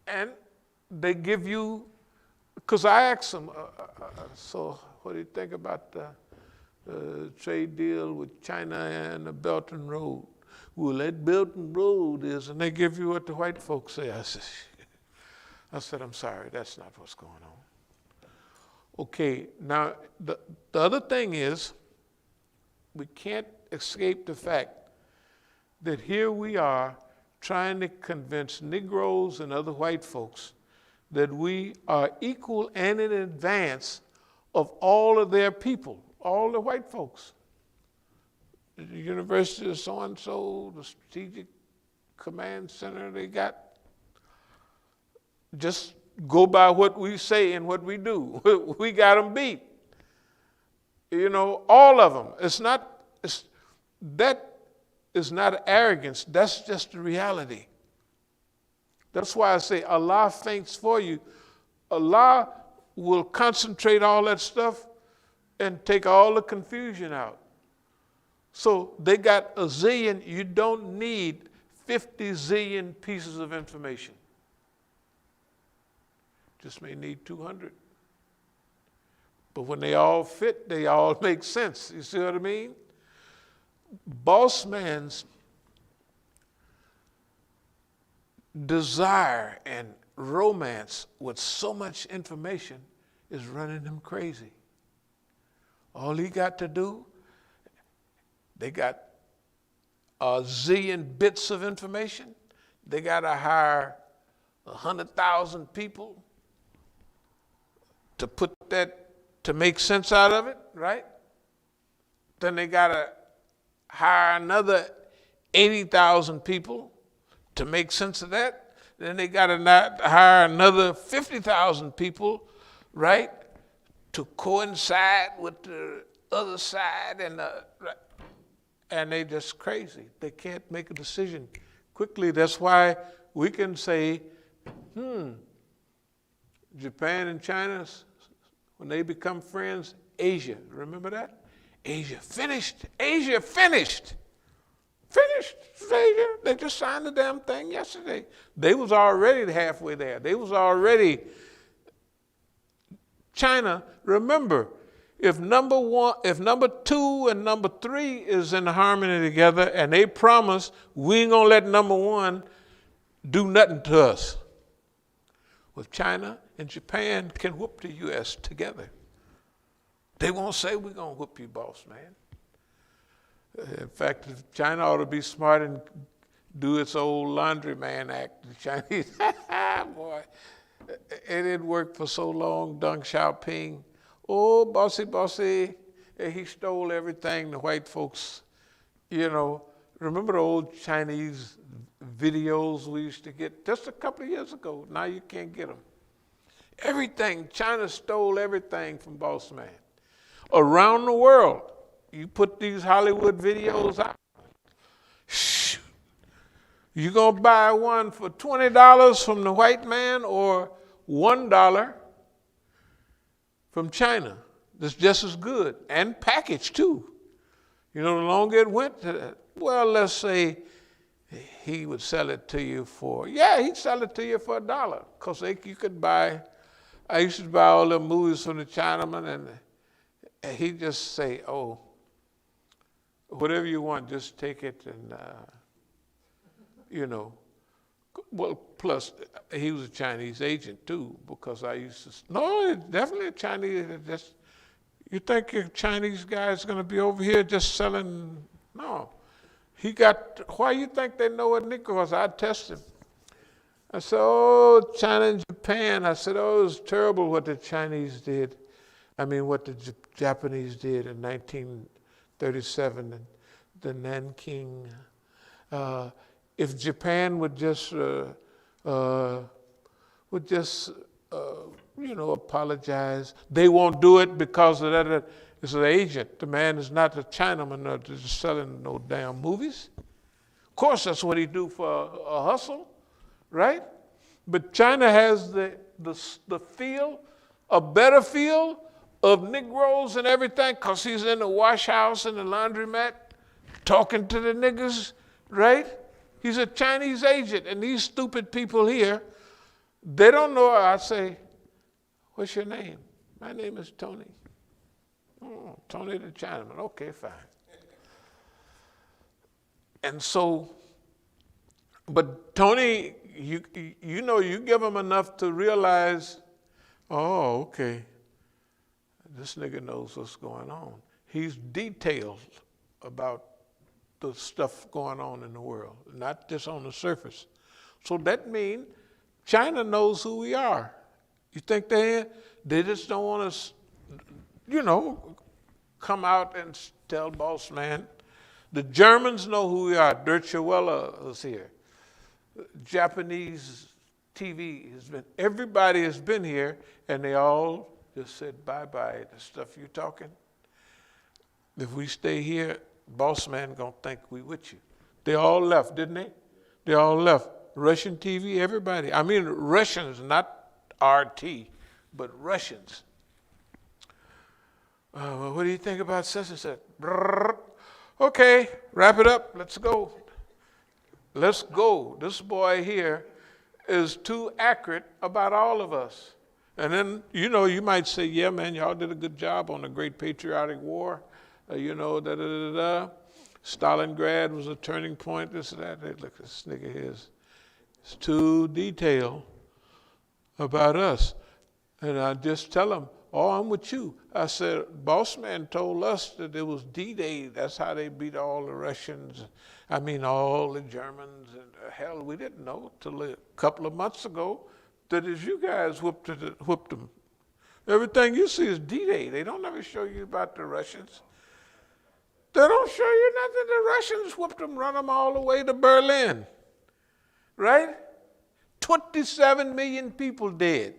And they give you, because I asked them, so what do you think about the trade deal with China and the Belt and Road? Well, that Belt and Road is, and they give you what the white folks say. I said, I'm sorry, that's not what's going on. Okay, now the other thing is, we can't escape the fact that here we are trying to convince Negroes and other white folks that we are equal and in advance of all of their people, all the white folks. the University of so-and-so, the Strategic Command Center they got. Just go by what we say and what we do. We got them beat. You know, all of them. That is not arrogance. That's just the reality. That's why I say Allah thinks for you. Allah will concentrate all that stuff and take all the confusion out. So they got a zillion. You don't need 50 zillion pieces of information. Just may need 200. But when they all fit, they all make sense. You see what I mean? Boss man's desire and romance with so much information is running him crazy. All he got to do, they got a zillion bits of information. They got to hire 100,000 people to put that, to make sense out of it, right? Then they got to hire another 80,000 people to make sense of that. Then they got to hire another 50,000 people, right, to coincide with the other side, and they just crazy. They can't make a decision quickly. That's why we can say, Japan and China, when they become friends, Asia, remember that? Asia finished. Asia finished. Finished, Asia. They just signed the damn thing yesterday. They was already halfway there. They was already. China, remember, if number 2 and number 3 is in harmony together and they promise we ain't gonna let number 1 do nothing to us. With China and Japan can whoop the U.S. together. They won't say we're gonna whoop you, boss man. In fact, China ought to be smart and do its old laundryman act. The Chinese, boy, it didn't work for so long. Deng Xiaoping, oh, bossy, he stole everything the white folks, you know. Remember the old Chinese videos we used to get just a couple of years ago? Now you can't get them. Everything, China stole everything from boss man. Around the world, you put these Hollywood videos out. Shoot. You gonna buy one for $20 from the white man or $1 from China? That's just as good and packaged too. You know, the longer it went, well, let's say he would sell it to you for, he'd sell it to you for $1. Because you could buy, I used to buy all the movies from the Chinaman, and he'd just say, oh, whatever you want, just take it and, you know. Well, plus, he was a Chinese agent too, because I used to, no, definitely a Chinese, you think your Chinese guy's gonna be over here just selling, no. He got, why you think they know what Negroes? I tested him. I said, oh, China and Japan. I said, oh, it was terrible what the Chinese did. I mean, what the Japanese did in 1937 and the Nanking. If Japan would just, apologize. They won't do it because of that. It's an agent. The man is not a Chinaman just selling no damn movies. Of course, that's what he do for a hustle, right? But China has the feel, a better feel of Negroes and everything, because he's in the wash house and the laundromat talking to the niggas, right? He's a Chinese agent, and these stupid people here, they don't know. I say, what's your name? My name is Tony. Oh, Tony the Chinaman. Okay, fine. And so, but Tony, you know, you give him enough to realize, oh, okay, this nigga knows what's going on. He's detailed about the stuff going on in the world, not just on the surface. So that means China knows who we are. You think they just don't want us, you know, come out and tell boss man, The Germans know who we are. Deutsche Welle is here. Japanese TV has been, everybody has been here, and they all just said bye-bye. The stuff you're talking, if we stay here, boss man gonna think we with you. They all left, didn't they? They all left. Russian TV, everybody. I mean Russians, not RT, but Russians. Well, what do you think about such and such? Brrr. Okay, wrap it up. Let's go. Let's go. This boy here is too accurate about all of us. And then, you know, you might say, yeah, man, y'all did a good job on the Great Patriotic War. You know, da-da-da-da. Stalingrad was a turning point, this and that. Hey, look, this nigga here is too detailed about us. And I just tell him, oh, I'm with you. I said, boss man told us that it was D-Day. That's how they beat all the Russians. I mean, all the Germans. And hell, we didn't know till a couple of months ago that as you guys whooped them. Everything you see is D-Day. They don't ever show you about the Russians. They don't show you nothing. The Russians whooped them, run them all the way to Berlin. Right? 27 million people dead.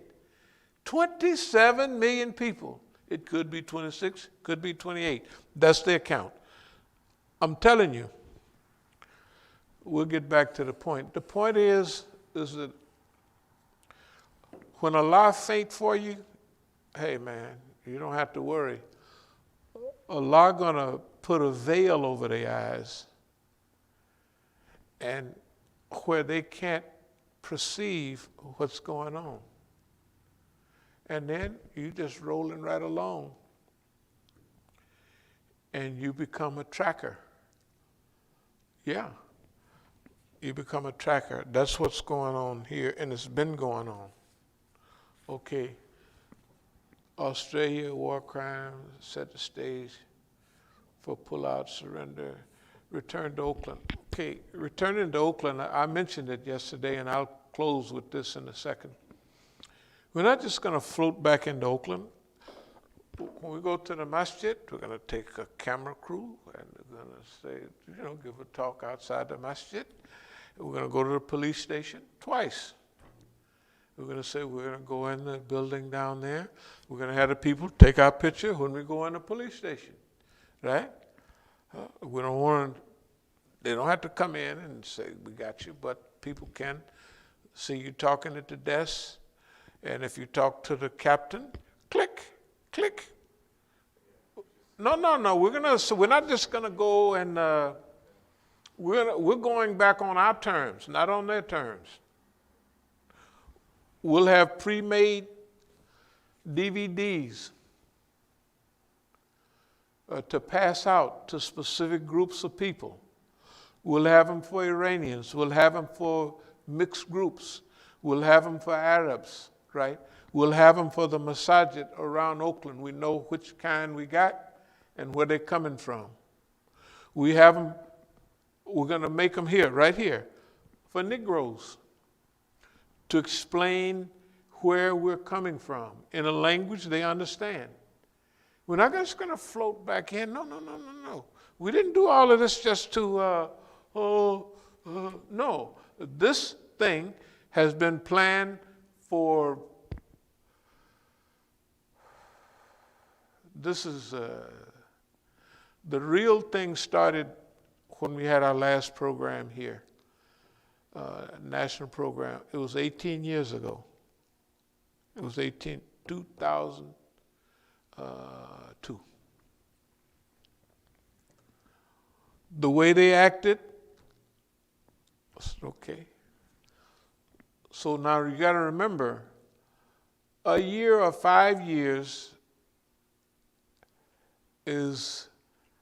27 million people. It could be 26, could be 28. That's their count. I'm telling you, we'll get back to the point. The point is that when Allah faint for you, hey man, you don't have to worry. Allah gonna put a veil over their eyes, and where they can't perceive what's going on. And then you just rolling right along, and you become a tracker. Yeah, you become a tracker. That's what's going on here, and it's been going on. Okay, Australia, war crimes, set the stage for pull-out, surrender, return to Oakland. Okay, returning to Oakland, I mentioned it yesterday, and I'll close with this in a second. We're not just going to float back into Oakland. When we go to the masjid, we're going to take a camera crew, and we're going to say, you know, give a talk outside the masjid. We're going to go to the police station twice. We're going to say we're going to go in the building down there. We're going to have the people take our picture when we go in the police station, right? We don't want to, they don't have to come in and say, we got you, but people can see you talking at the desk. And if you talk to the captain, click, click. No. We're not just gonna go and we're going back on our terms, not on their terms. We'll have pre-made DVDs to pass out to specific groups of people. We'll have them for Iranians. We'll have them for mixed groups. We'll have them for Arabs. Right? We'll have them for the masajid around Oakland. We know which kind we got and where they're coming from. We have them, we're going to make them here, right here, for Negroes to explain where we're coming from in a language they understand. We're not just going to float back in. No. We didn't do all of this just to, no. This thing has been planned for, this is, the real thing started when we had our last program here, national program. It was 18 years ago. It was 2002. The way they acted was okay. So now you got to remember, a year or 5 years is,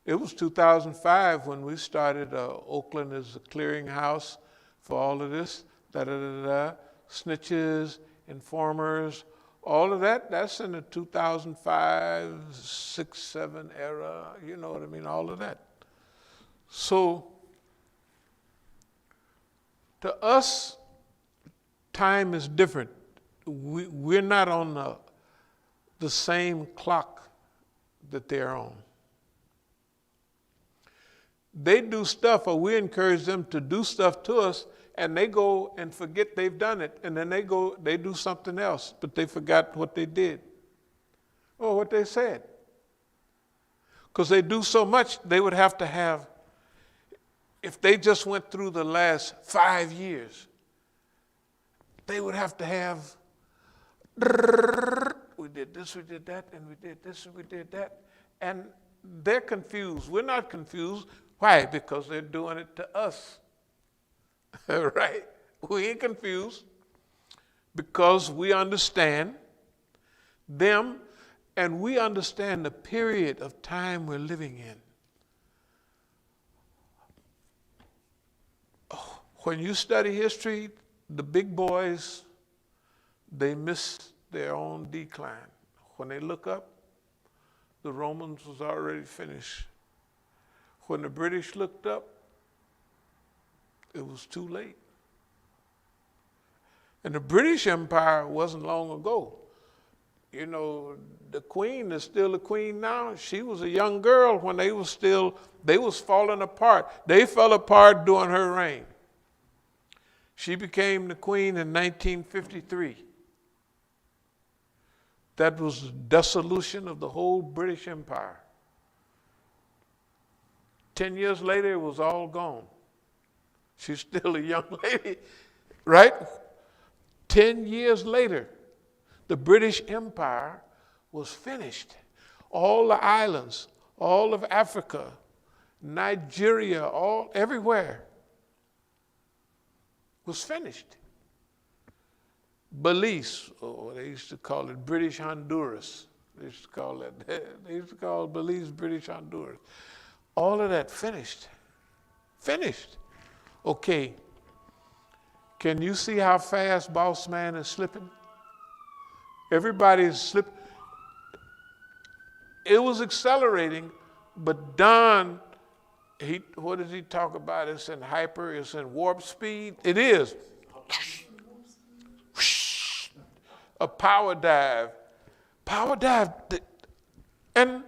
it was 2005 when we started Oakland as a clearinghouse for all of this, snitches, informers, all of that, that's in the 2005, 6, 7 era, you know what I mean, all of that. So to us, time is different. We're not on the same clock that they're on. They do stuff, or we encourage them to do stuff to us, and they go and forget they've done it, and then they do something else, but they forgot what they did or what they said. Because they do so much, they would have to have, if they just went through the last 5 years, they would have to have, we did this, we did that, and we did this, and we did that. And they're confused. We're not confused. Why? Because they're doing it to us. Right? We ain't confused because we understand them and we understand the period of time we're living in. When you study history, the big boys, they miss their own decline. When they look up, the Romans was already finished. When the British looked up, it was too late. And the British Empire wasn't long ago. You know, the queen is still the queen now. She was a young girl when they was falling apart. They fell apart during her reign. She became the queen in 1953. That was the dissolution of the whole British Empire. 10 years later, it was all gone. She's still a young lady, right? 10 years later, the British Empire was finished. All the islands, all of Africa, Nigeria, everywhere was finished. Belize, they used to call it British Honduras. They used to call Belize British Honduras. All of that finished. Finished. Okay. Can you see how fast Boss Man is slipping? Everybody's slipping. It was accelerating, but Don, what does he talk about? It's in hyper, it's in warp speed. It is. A power dive. Power dive. And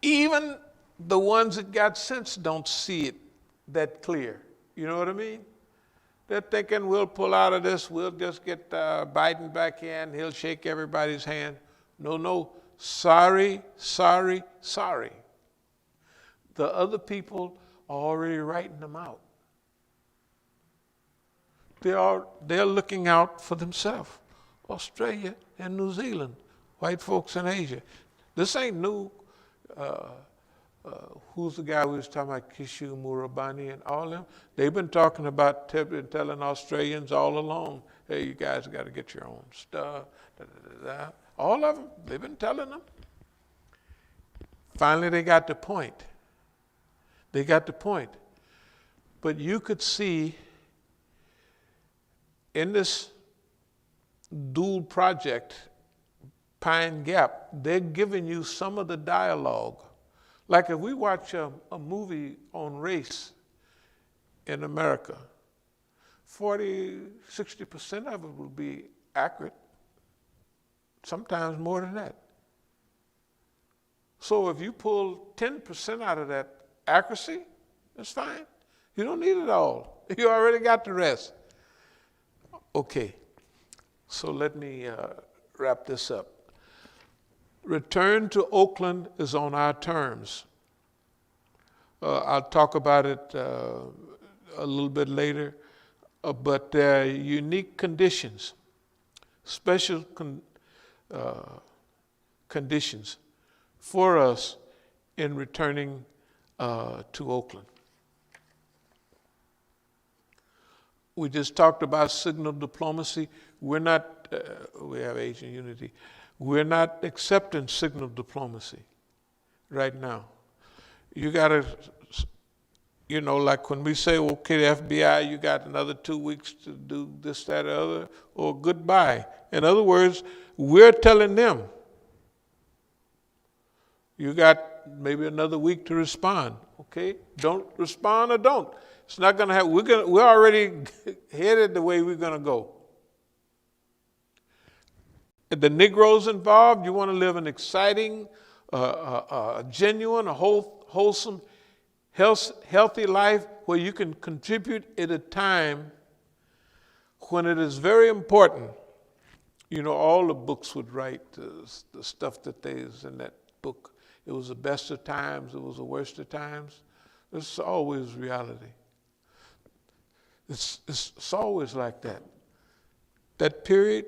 even the ones that got sense don't see it that clear. You know what I mean? They're thinking we'll pull out of this, we'll just get Biden back in, he'll shake everybody's hand. No, sorry. The other people are already writing them out. They're looking out for themselves. Australia and New Zealand, white folks in Asia. This ain't new. Who's the guy we was talking about, Kishu Murabani and all of them? They've been talking about, telling Australians all along, hey, you guys got to get your own stuff. All of them, they've been telling them. Finally, they got the point. But you could see in this dual project, Pine Gap, they're giving you some of the dialogue. Like if we watch a movie on race in America, 40-60% of it will be accurate, sometimes more than that. So if you pull 10% out of that accuracy, that's fine. You don't need it all. You already got the rest. Okay, so let me wrap this up. Return to Oakland is on our terms. I'll talk about it a little bit later, but there are unique conditions, special conditions for us in returning to Oakland. We just talked about signal diplomacy. We have Asian unity. We're not accepting signal diplomacy right now. You got to, like when we say, okay, the FBI, you got another 2 weeks to do this, that, or other, or goodbye. In other words, we're telling them, you got maybe another week to respond, okay? Don't respond or don't. It's not going to happen. We're already headed the way we're going to go. The Negroes involved, you want to live an exciting, a genuine, a wholesome, healthy life where you can contribute at a time when it is very important. You know, all the books would write the stuff that is in that book. It was the best of times, it was the worst of times. It's always reality. It's always like that. That period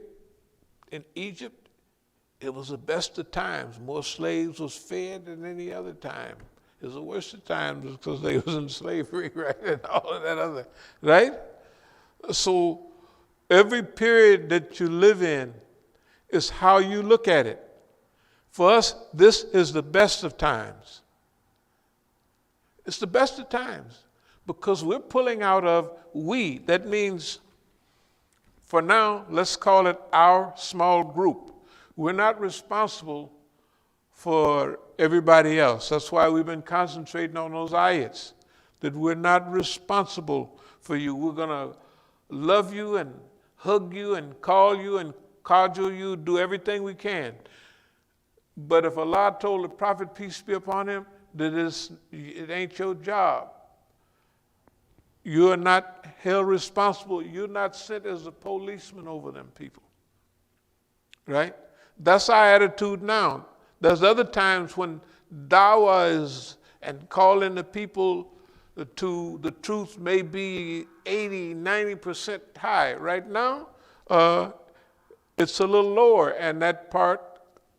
in Egypt, it was the best of times. More slaves was fed than any other time. It was the worst of times because they was in slavery, right? And all of that other, right? So every period that you live in is how you look at it. For us, this is the best of times. It's the best of times because we're pulling out of we. That means, for now, let's call it our small group. We're not responsible for everybody else. That's why we've been concentrating on those ayats, that we're not responsible for you. We're going to love you and hug you and call you and cajole you, do everything we can. But if Allah told the Prophet, peace be upon him, that it ain't your job. You are not held responsible. You're not sent as a policeman over them people. Right? That's our attitude now. There's other times when dawah is and calling the people to the truth may be 80, 90% high. Right now, it's a little lower. And that part,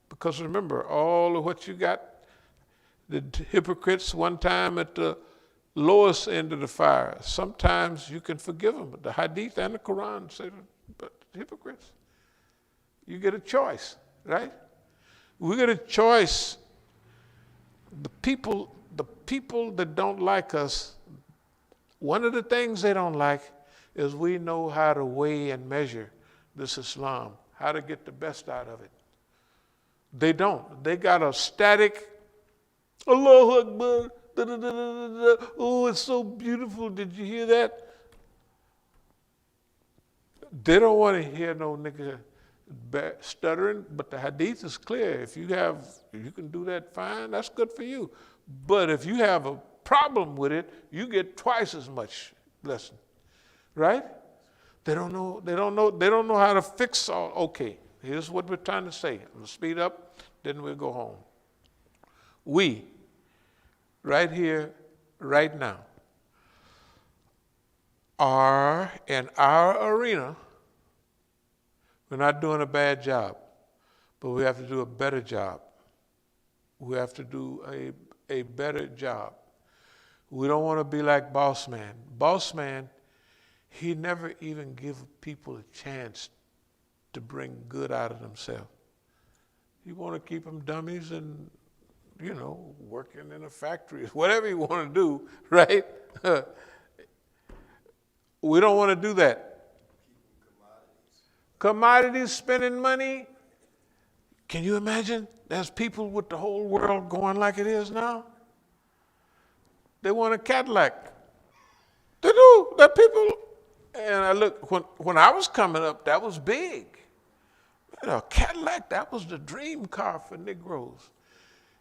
because remember, all of what you got, the hypocrites one time at the lowest end of the fire. Sometimes you can forgive them. But the Hadith and the Quran say, but hypocrites, you get a choice, right? We get a choice. The people that don't like us, one of the things they don't like is we know how to weigh and measure this Islam, how to get the best out of it. They don't. They got a static, Allahu Akbar, da, da, da, da, da, da. Oh, it's so beautiful. Did you hear that? They don't want to hear no nigga stuttering, but the hadith is clear. If you can do that, fine, that's good for you. But if you have a problem with it, you get twice as much blessing, right? They don't know how to fix all. Okay, here's what we're trying to say. I'm gonna speed up, then we'll go home. We, right here, right now, are in our arena. We're not doing a bad job, but we have to do a better job. We have to do a better job. We don't want to be like Boss Man. Boss Man, he never even give people a chance to bring good out of themselves. You want to keep them dummies and, working in a factory, whatever you want to do, right? We don't want to do that. Commodities, spending money. Can you imagine? There's people with the whole world going like it is now. They want a Cadillac. They do. That people. And I look, when I was coming up, that was big. A Cadillac, that was the dream car for Negroes.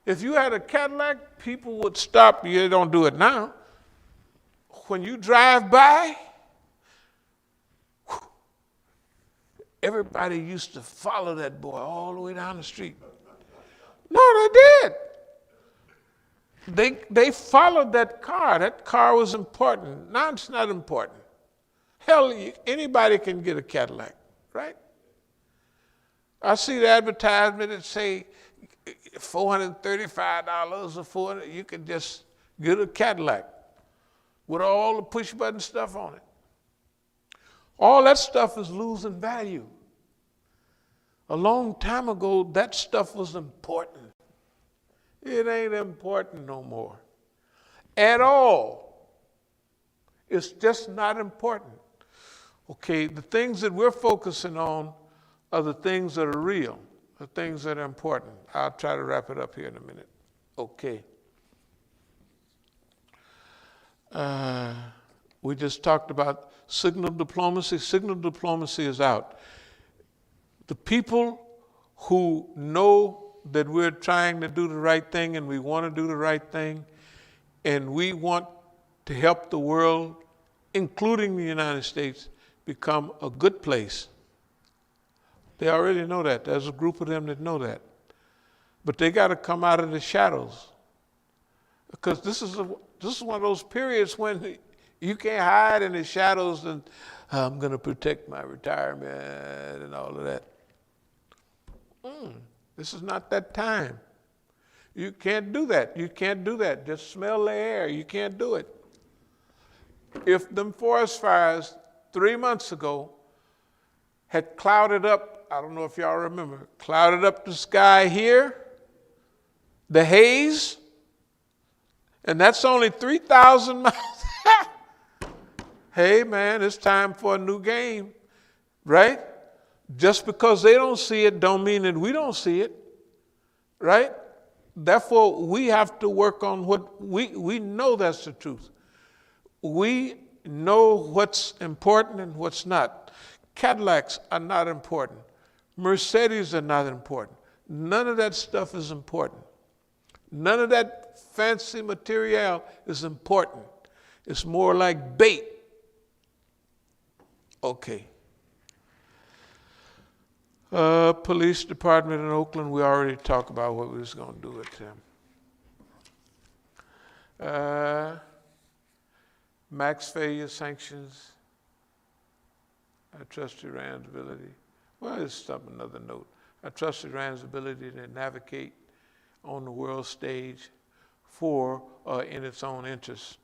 If you had a Cadillac, people would stop you. They don't do it now. When you drive by, everybody used to follow that boy all the way down the street. No, they did. They followed that car. That car was important. Now it's not important. Hell, anybody can get a Cadillac, right? I see the advertisement that say $435 or $400. You can just get a Cadillac with all the push button stuff on it. All that stuff is losing value. A long time ago, that stuff was important. It ain't important no more. At all. It's just not important. Okay, the things that we're focusing on are the things that are real, the things that are important. I'll try to wrap it up here in a minute. Okay. We just talked about signal diplomacy. Signal diplomacy is out. The people who know that we're trying to do the right thing and we want to do the right thing and we want to help the world, including the United States, become a good place. They already know that. There's a group of them that know that. But they got to come out of the shadows. Because this is one of those periods when you can't hide in the shadows and I'm going to protect my retirement and all of that. This is not that time. You can't do that. You can't do that. Just smell the air. You can't do it. If them forest fires 3 months ago had clouded up, I don't know if y'all remember, clouded up the sky here, the haze, and that's only 3,000 miles. Hey, man, it's time for a new game, right? Just because they don't see it don't mean that we don't see it, right? Therefore, we have to work on what we know that's the truth. We know what's important and what's not. Cadillacs are not important. Mercedes are not important. None of that stuff is important. None of that fancy material is important. It's more like bait. Okay. Police department in Oakland, we already talked about what we was going to do with them. Max failure sanctions. I trust Iran's ability. Well, it's another note. I trust Iran's ability to navigate on the world stage for or in its own interest.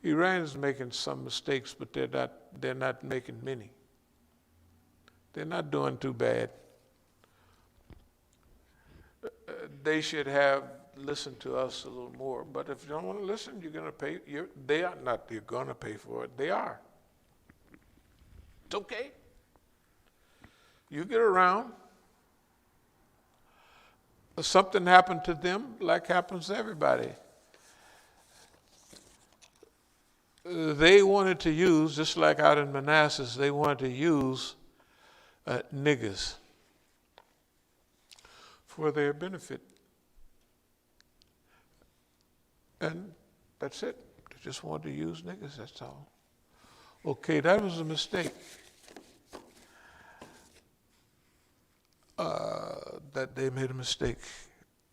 Iran is making some mistakes, but they're not making many. They're not doing too bad. They should have listened to us a little more. But if you don't want to listen, you're going to pay. They are not. You're going to pay for it. They are. It's okay. You get around. Something happened to them, like happens to everybody. They wanted to use, just like out in Manassas, they wanted to use niggers for their benefit. And that's it. They just wanted to use niggers, that's all. Okay, that was a mistake. That they made a mistake.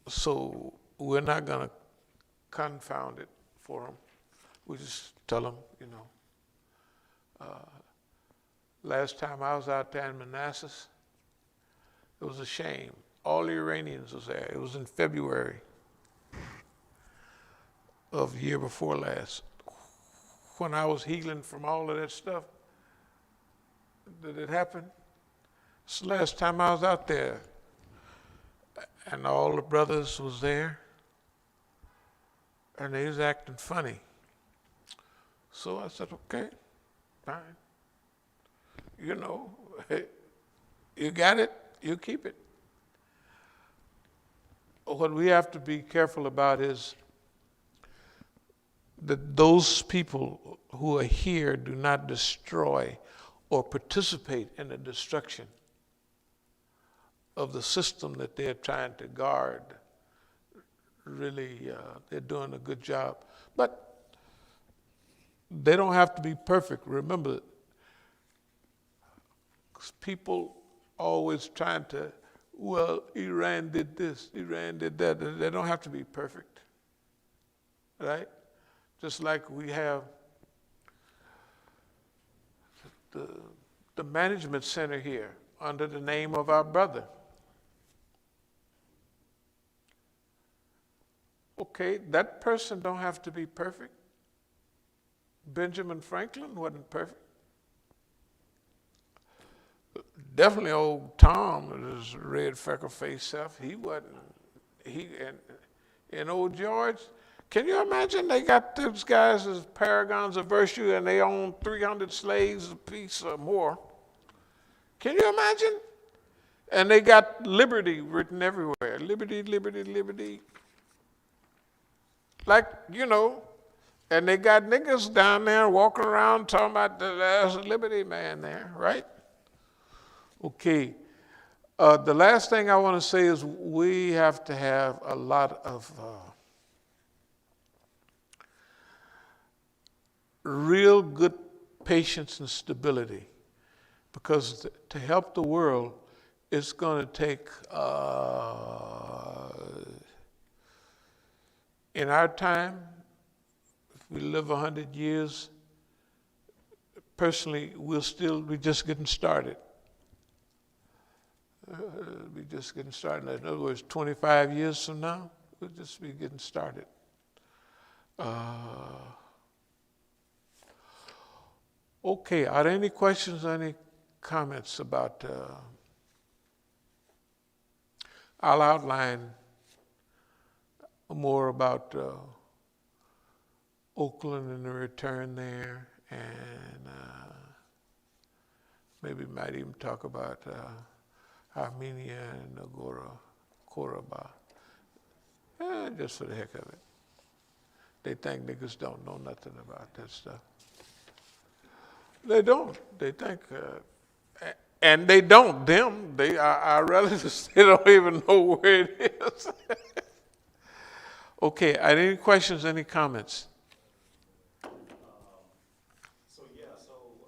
So we're not going to confound it for them. We just tell them, last time I was out there in Manassas, it was a shame. All the Iranians was there. It was in February of the year before last. When I was healing from all of that stuff that had happened, it's the last time I was out there. And all the brothers was there, and they was acting funny. So I said, okay, fine. You got it, you keep it. What we have to be careful about is that those people who are here do not destroy or participate in the destruction of the system that they're trying to guard. Really, they're doing a good job. But they don't have to be perfect. Remember, people always trying to, well, Iran did this, Iran did that. They don't have to be perfect, right? Just like we have the management center here under the name of our brother. Okay, that person don't have to be perfect. Benjamin Franklin wasn't perfect. Definitely old Tom with his red freckle-faced self, he wasn't. And old George, can you imagine they got those guys as paragons of virtue and they own 300 slaves apiece or more? Can you imagine? And they got liberty written everywhere. Liberty, liberty, liberty. Like, and they got niggas down there walking around talking about there's a liberty man there, right? Okay. The last thing I want to say is we have to have a lot of real good patience and stability, because to help the world, it's going to take, in our time, if we live 100 years, personally, we'll still be just getting started. We're just getting started. In other words, 25 years from now, we'll just be getting started. Okay, are there any questions or any comments about, I'll outline more about Oakland and the return there, and maybe might even talk about Armenia and Nagorno-Karabakh, just for the heck of it. They think niggas don't know nothing about that stuff. They don't. They think, and they don't. Them, our relatives, they don't even know where it is. Okay, any questions, any comments?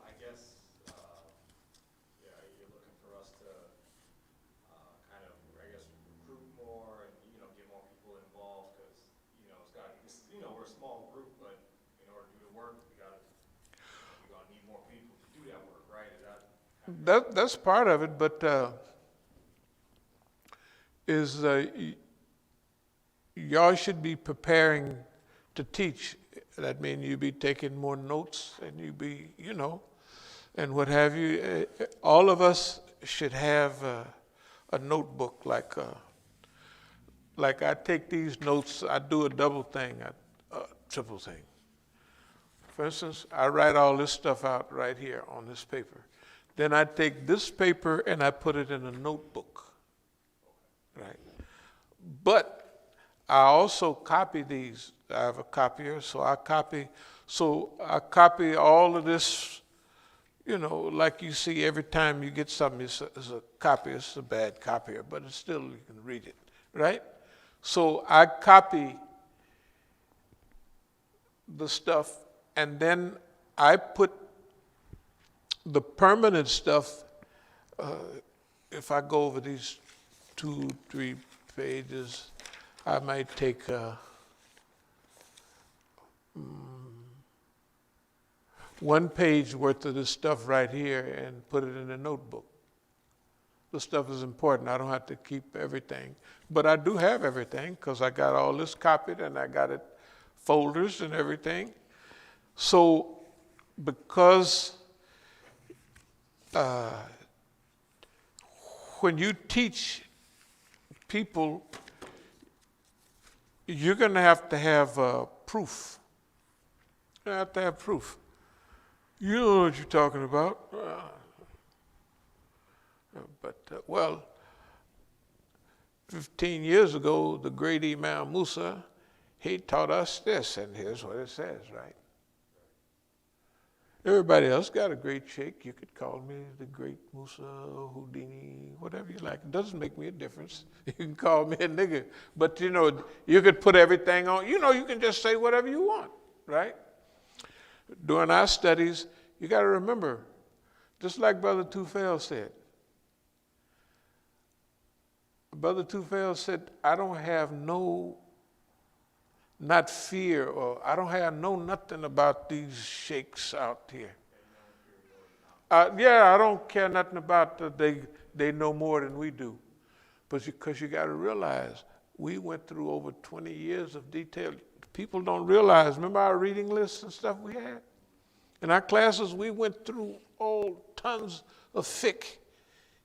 I guess, you're looking for us to recruit more and, get more people involved, because, we're a small group, but in order to do the work, we're gonna need more people to do that work, right? Is that? That's part of it, but y'all should be preparing to teach. That means you be taking more notes, and you be, and what have you. All of us should have a notebook, like I take these notes, I do a double thing, a triple thing. For instance, I write all this stuff out right here on this paper. Then I take this paper and I put it in a notebook, right? But I also copy these. I have a copier, so I copy all of this, like you see every time you get something, it's a copy. It's a bad copier, but it's still, you can read it, right? So I copy the stuff, and then I put the permanent stuff, if I go over these 2-3 pages, I might take one page worth of this stuff right here and put it in a notebook. The stuff is important. I don't have to keep everything. But I do have everything, because I got all this copied and I got it folders and everything. So because when you teach people, you're going to have proof. You have to have proof. You know what you're talking about. But 15 years ago, the great Imam Musa, he taught us this, and here's what it says, right? Everybody else got a great sheikh. You could call me the great Musa, Houdini, whatever you like. It doesn't make me a difference. You can call me a nigger. But, you could put everything on. You can just say whatever you want, right? During our studies, you got to remember, just like Brother Tufel said. Brother Tufel said, I don't have not fear, or I don't have nothing about these sheikhs out here. I don't care nothing about they know more than we do. But because you got to realize, we went through over 20 years of detail. People don't realize, remember our reading lists and stuff we had? In our classes, we went through tons of fiqh,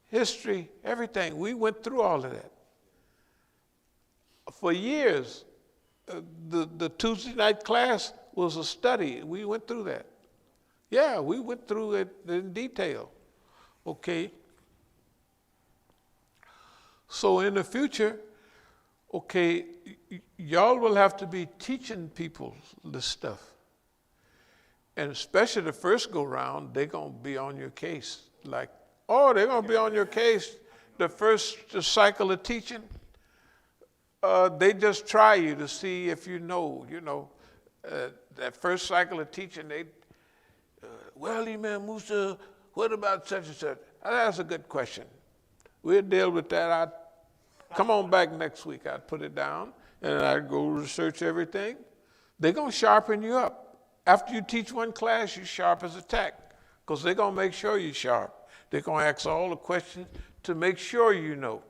history, everything. We went through all of that. For years, the Tuesday night class was a study. We went through that. Yeah, we went through it in detail. Okay. So in the future, y'all will have to be teaching people this stuff. And especially the first go round, they're going to be on your case. They're going to be on your case. the first cycle of teaching, they just try you to see if you know. That first cycle of teaching, well, Imam Musa, what about such and such? That's a good question. We'll deal with that. Come on back next week. I'd put it down, and I'd go research everything. They're going to sharpen you up. After you teach one class, you're sharp as a tack, because they're going to make sure you're sharp. They're going to ask all the questions to make sure you know.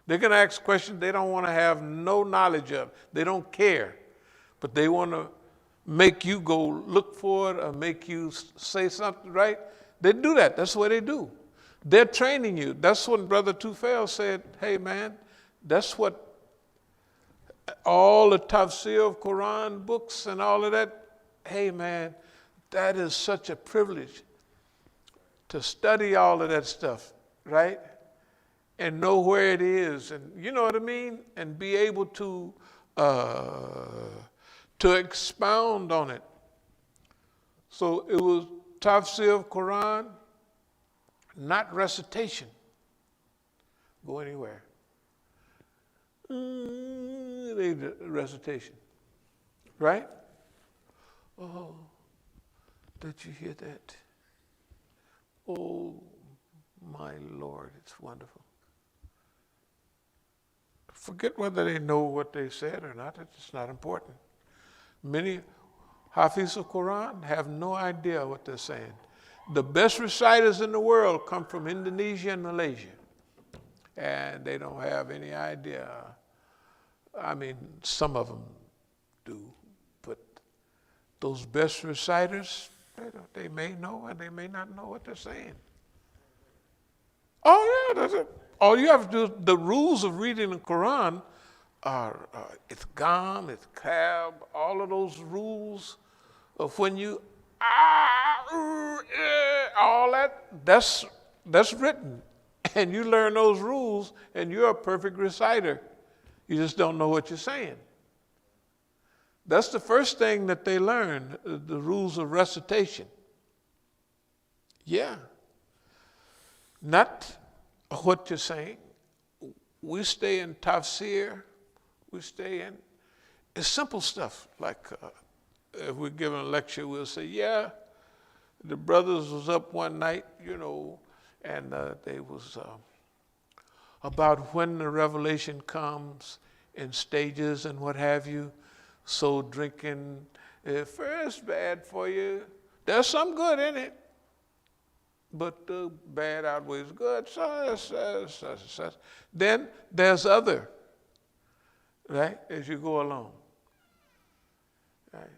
They're going to ask questions they don't want to have no knowledge of. They don't care. But they want to make you go look for it or make you say something, right? They do that. That's what they do. They're training you. That's when Brother Tufel said, hey, man, that's what all the tafsir of Quran books and all of that, hey, man, that is such a privilege to study all of that stuff, right? And know where it is, and you know what I mean? And be able to expound on it. So it was tafsir of Quran, not recitation. Go anywhere. Recitation, right? Oh, did you hear that? Oh, my Lord, it's wonderful. Forget whether they know what they said or not. It's not important. Many Hafiz of Quran have no idea what they're saying. The best reciters in the world come from Indonesia and Malaysia, and they don't have any idea. I mean, some of them do, but those best reciters, they may know and they may not know what they're saying. Oh, yeah, that's it. All you have to do, the rules of reading the Quran are Ithqam, Ithqab, all of those rules of when you, all that's written. And you learn those rules and you're a perfect reciter. You just don't know what you're saying. That's the first thing that they learn, the rules of recitation. Yeah. Not what you're saying. We stay in tafsir. We stay in, it's simple stuff. Like if we're giving a lecture, we'll say, yeah, the brothers was up one night, and they was about when the revelation comes in stages and what have you. So drinking first bad for you. There's some good in it, but the bad outweighs good. So. Then there's other, right, as you go along. Right.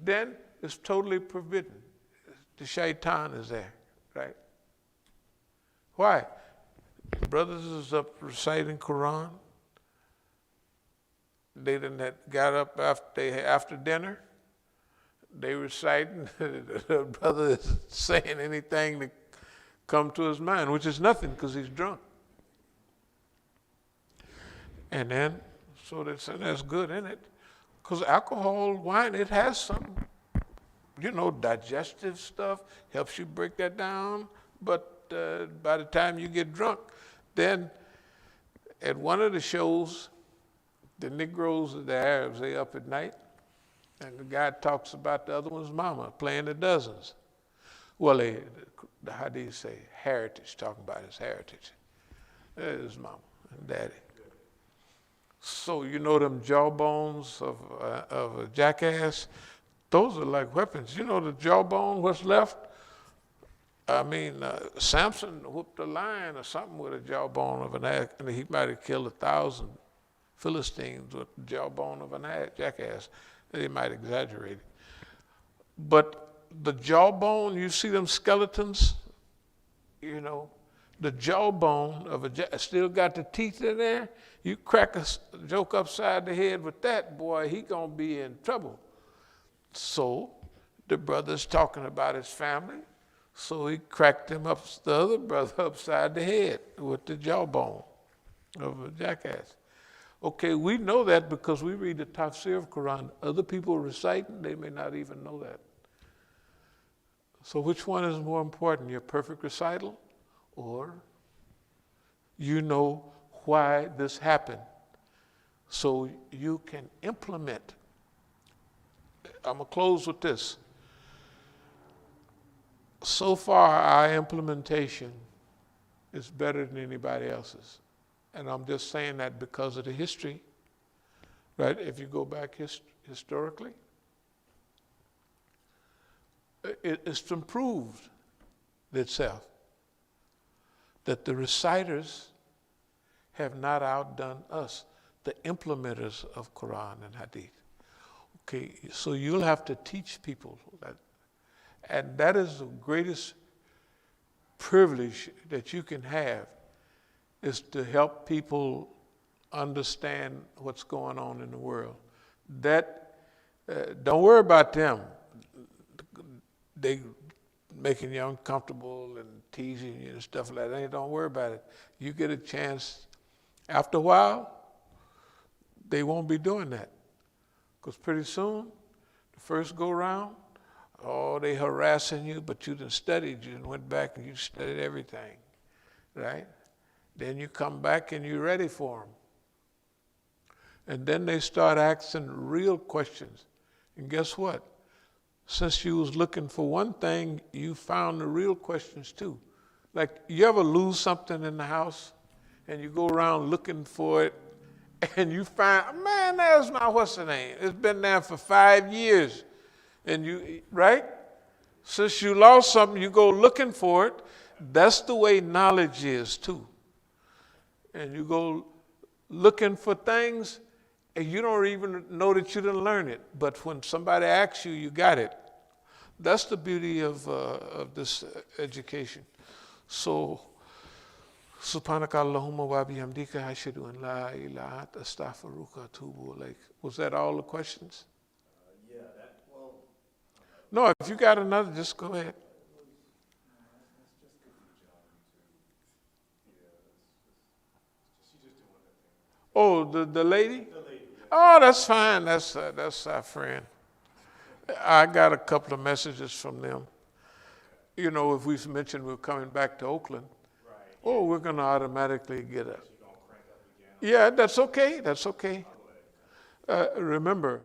Then it's totally forbidden. The shaitan is there, right? Why? Brothers is up reciting Quran. They got up after dinner. They reciting. The brother is saying anything that come to his mind, which is nothing because he's drunk. And then, so they say that's good in it, because alcohol, wine, it has some, digestive stuff, helps you break that down. But by the time you get drunk, then at one of the shows, the Negroes and the Arabs, they up at night, and the guy talks about the other one's mama playing the dozens. Well, the hadith say heritage, talking about his heritage. His mama and daddy. So them jawbones of a jackass, those are like weapons. The jawbone, what's left? I mean, Samson whooped a lion or something with a jawbone of an ass, and he might have killed 1,000 Philistines with the jawbone of an jackass. They might exaggerate it. But the jawbone, you see them skeletons, the jawbone of a still got the teeth in there. You crack a joke upside the head with that, boy, he gonna be in trouble. So the brother's talking about his family. So he cracked him up, the other brother upside the head with the jawbone of a jackass. Okay, we know that because we read the tafsir of Quran. Other people reciting, they may not even know that. So which one is more important, your perfect recital or you know why this happened, so you can implement. I'm gonna close with this. So far, our implementation is better than anybody else's. And I'm just saying that because of the history, right? If you go back historically, it's improved itself. That the reciters have not outdone us, the implementers of Quran and Hadith. Okay, so you'll have to teach people that. And that is the greatest privilege that you can have, is to help people understand what's going on in the world. That, don't worry about them. They making you uncomfortable and teasing you and stuff like that. Don't worry about it. You get a chance, after a while, they won't be doing that. Because pretty soon, the first go round, oh, they harassing you, but you done studied, you done went back and you studied everything, right? Then you come back and you're ready for them. And then they start asking real questions. And guess what? Since you was looking for one thing, you found the real questions too. Like, you ever lose something in the house and you go around looking for it and you find, man, there's my what's the name? It's been there for 5 years. And you, right? Since you lost something, you go looking for it. That's the way knowledge is too. And you go looking for things and you don't even know that you didn't learn it. But when somebody asks you, you got it. That's the beauty of this education. So, Subhanaka Allahumma wa bihamdika ashhadu an la ilaha illa anta astaghfiruka wa atubu ilaik. Was that all the questions? No, if you got another, just go ahead. Oh, the lady? The lady. Oh, that's fine. That's our friend. I got a couple of messages from them. You know, if we've mentioned we're coming back to Oakland, right. Oh, we're going to automatically get it. Yeah, that's okay. That's okay. Remember,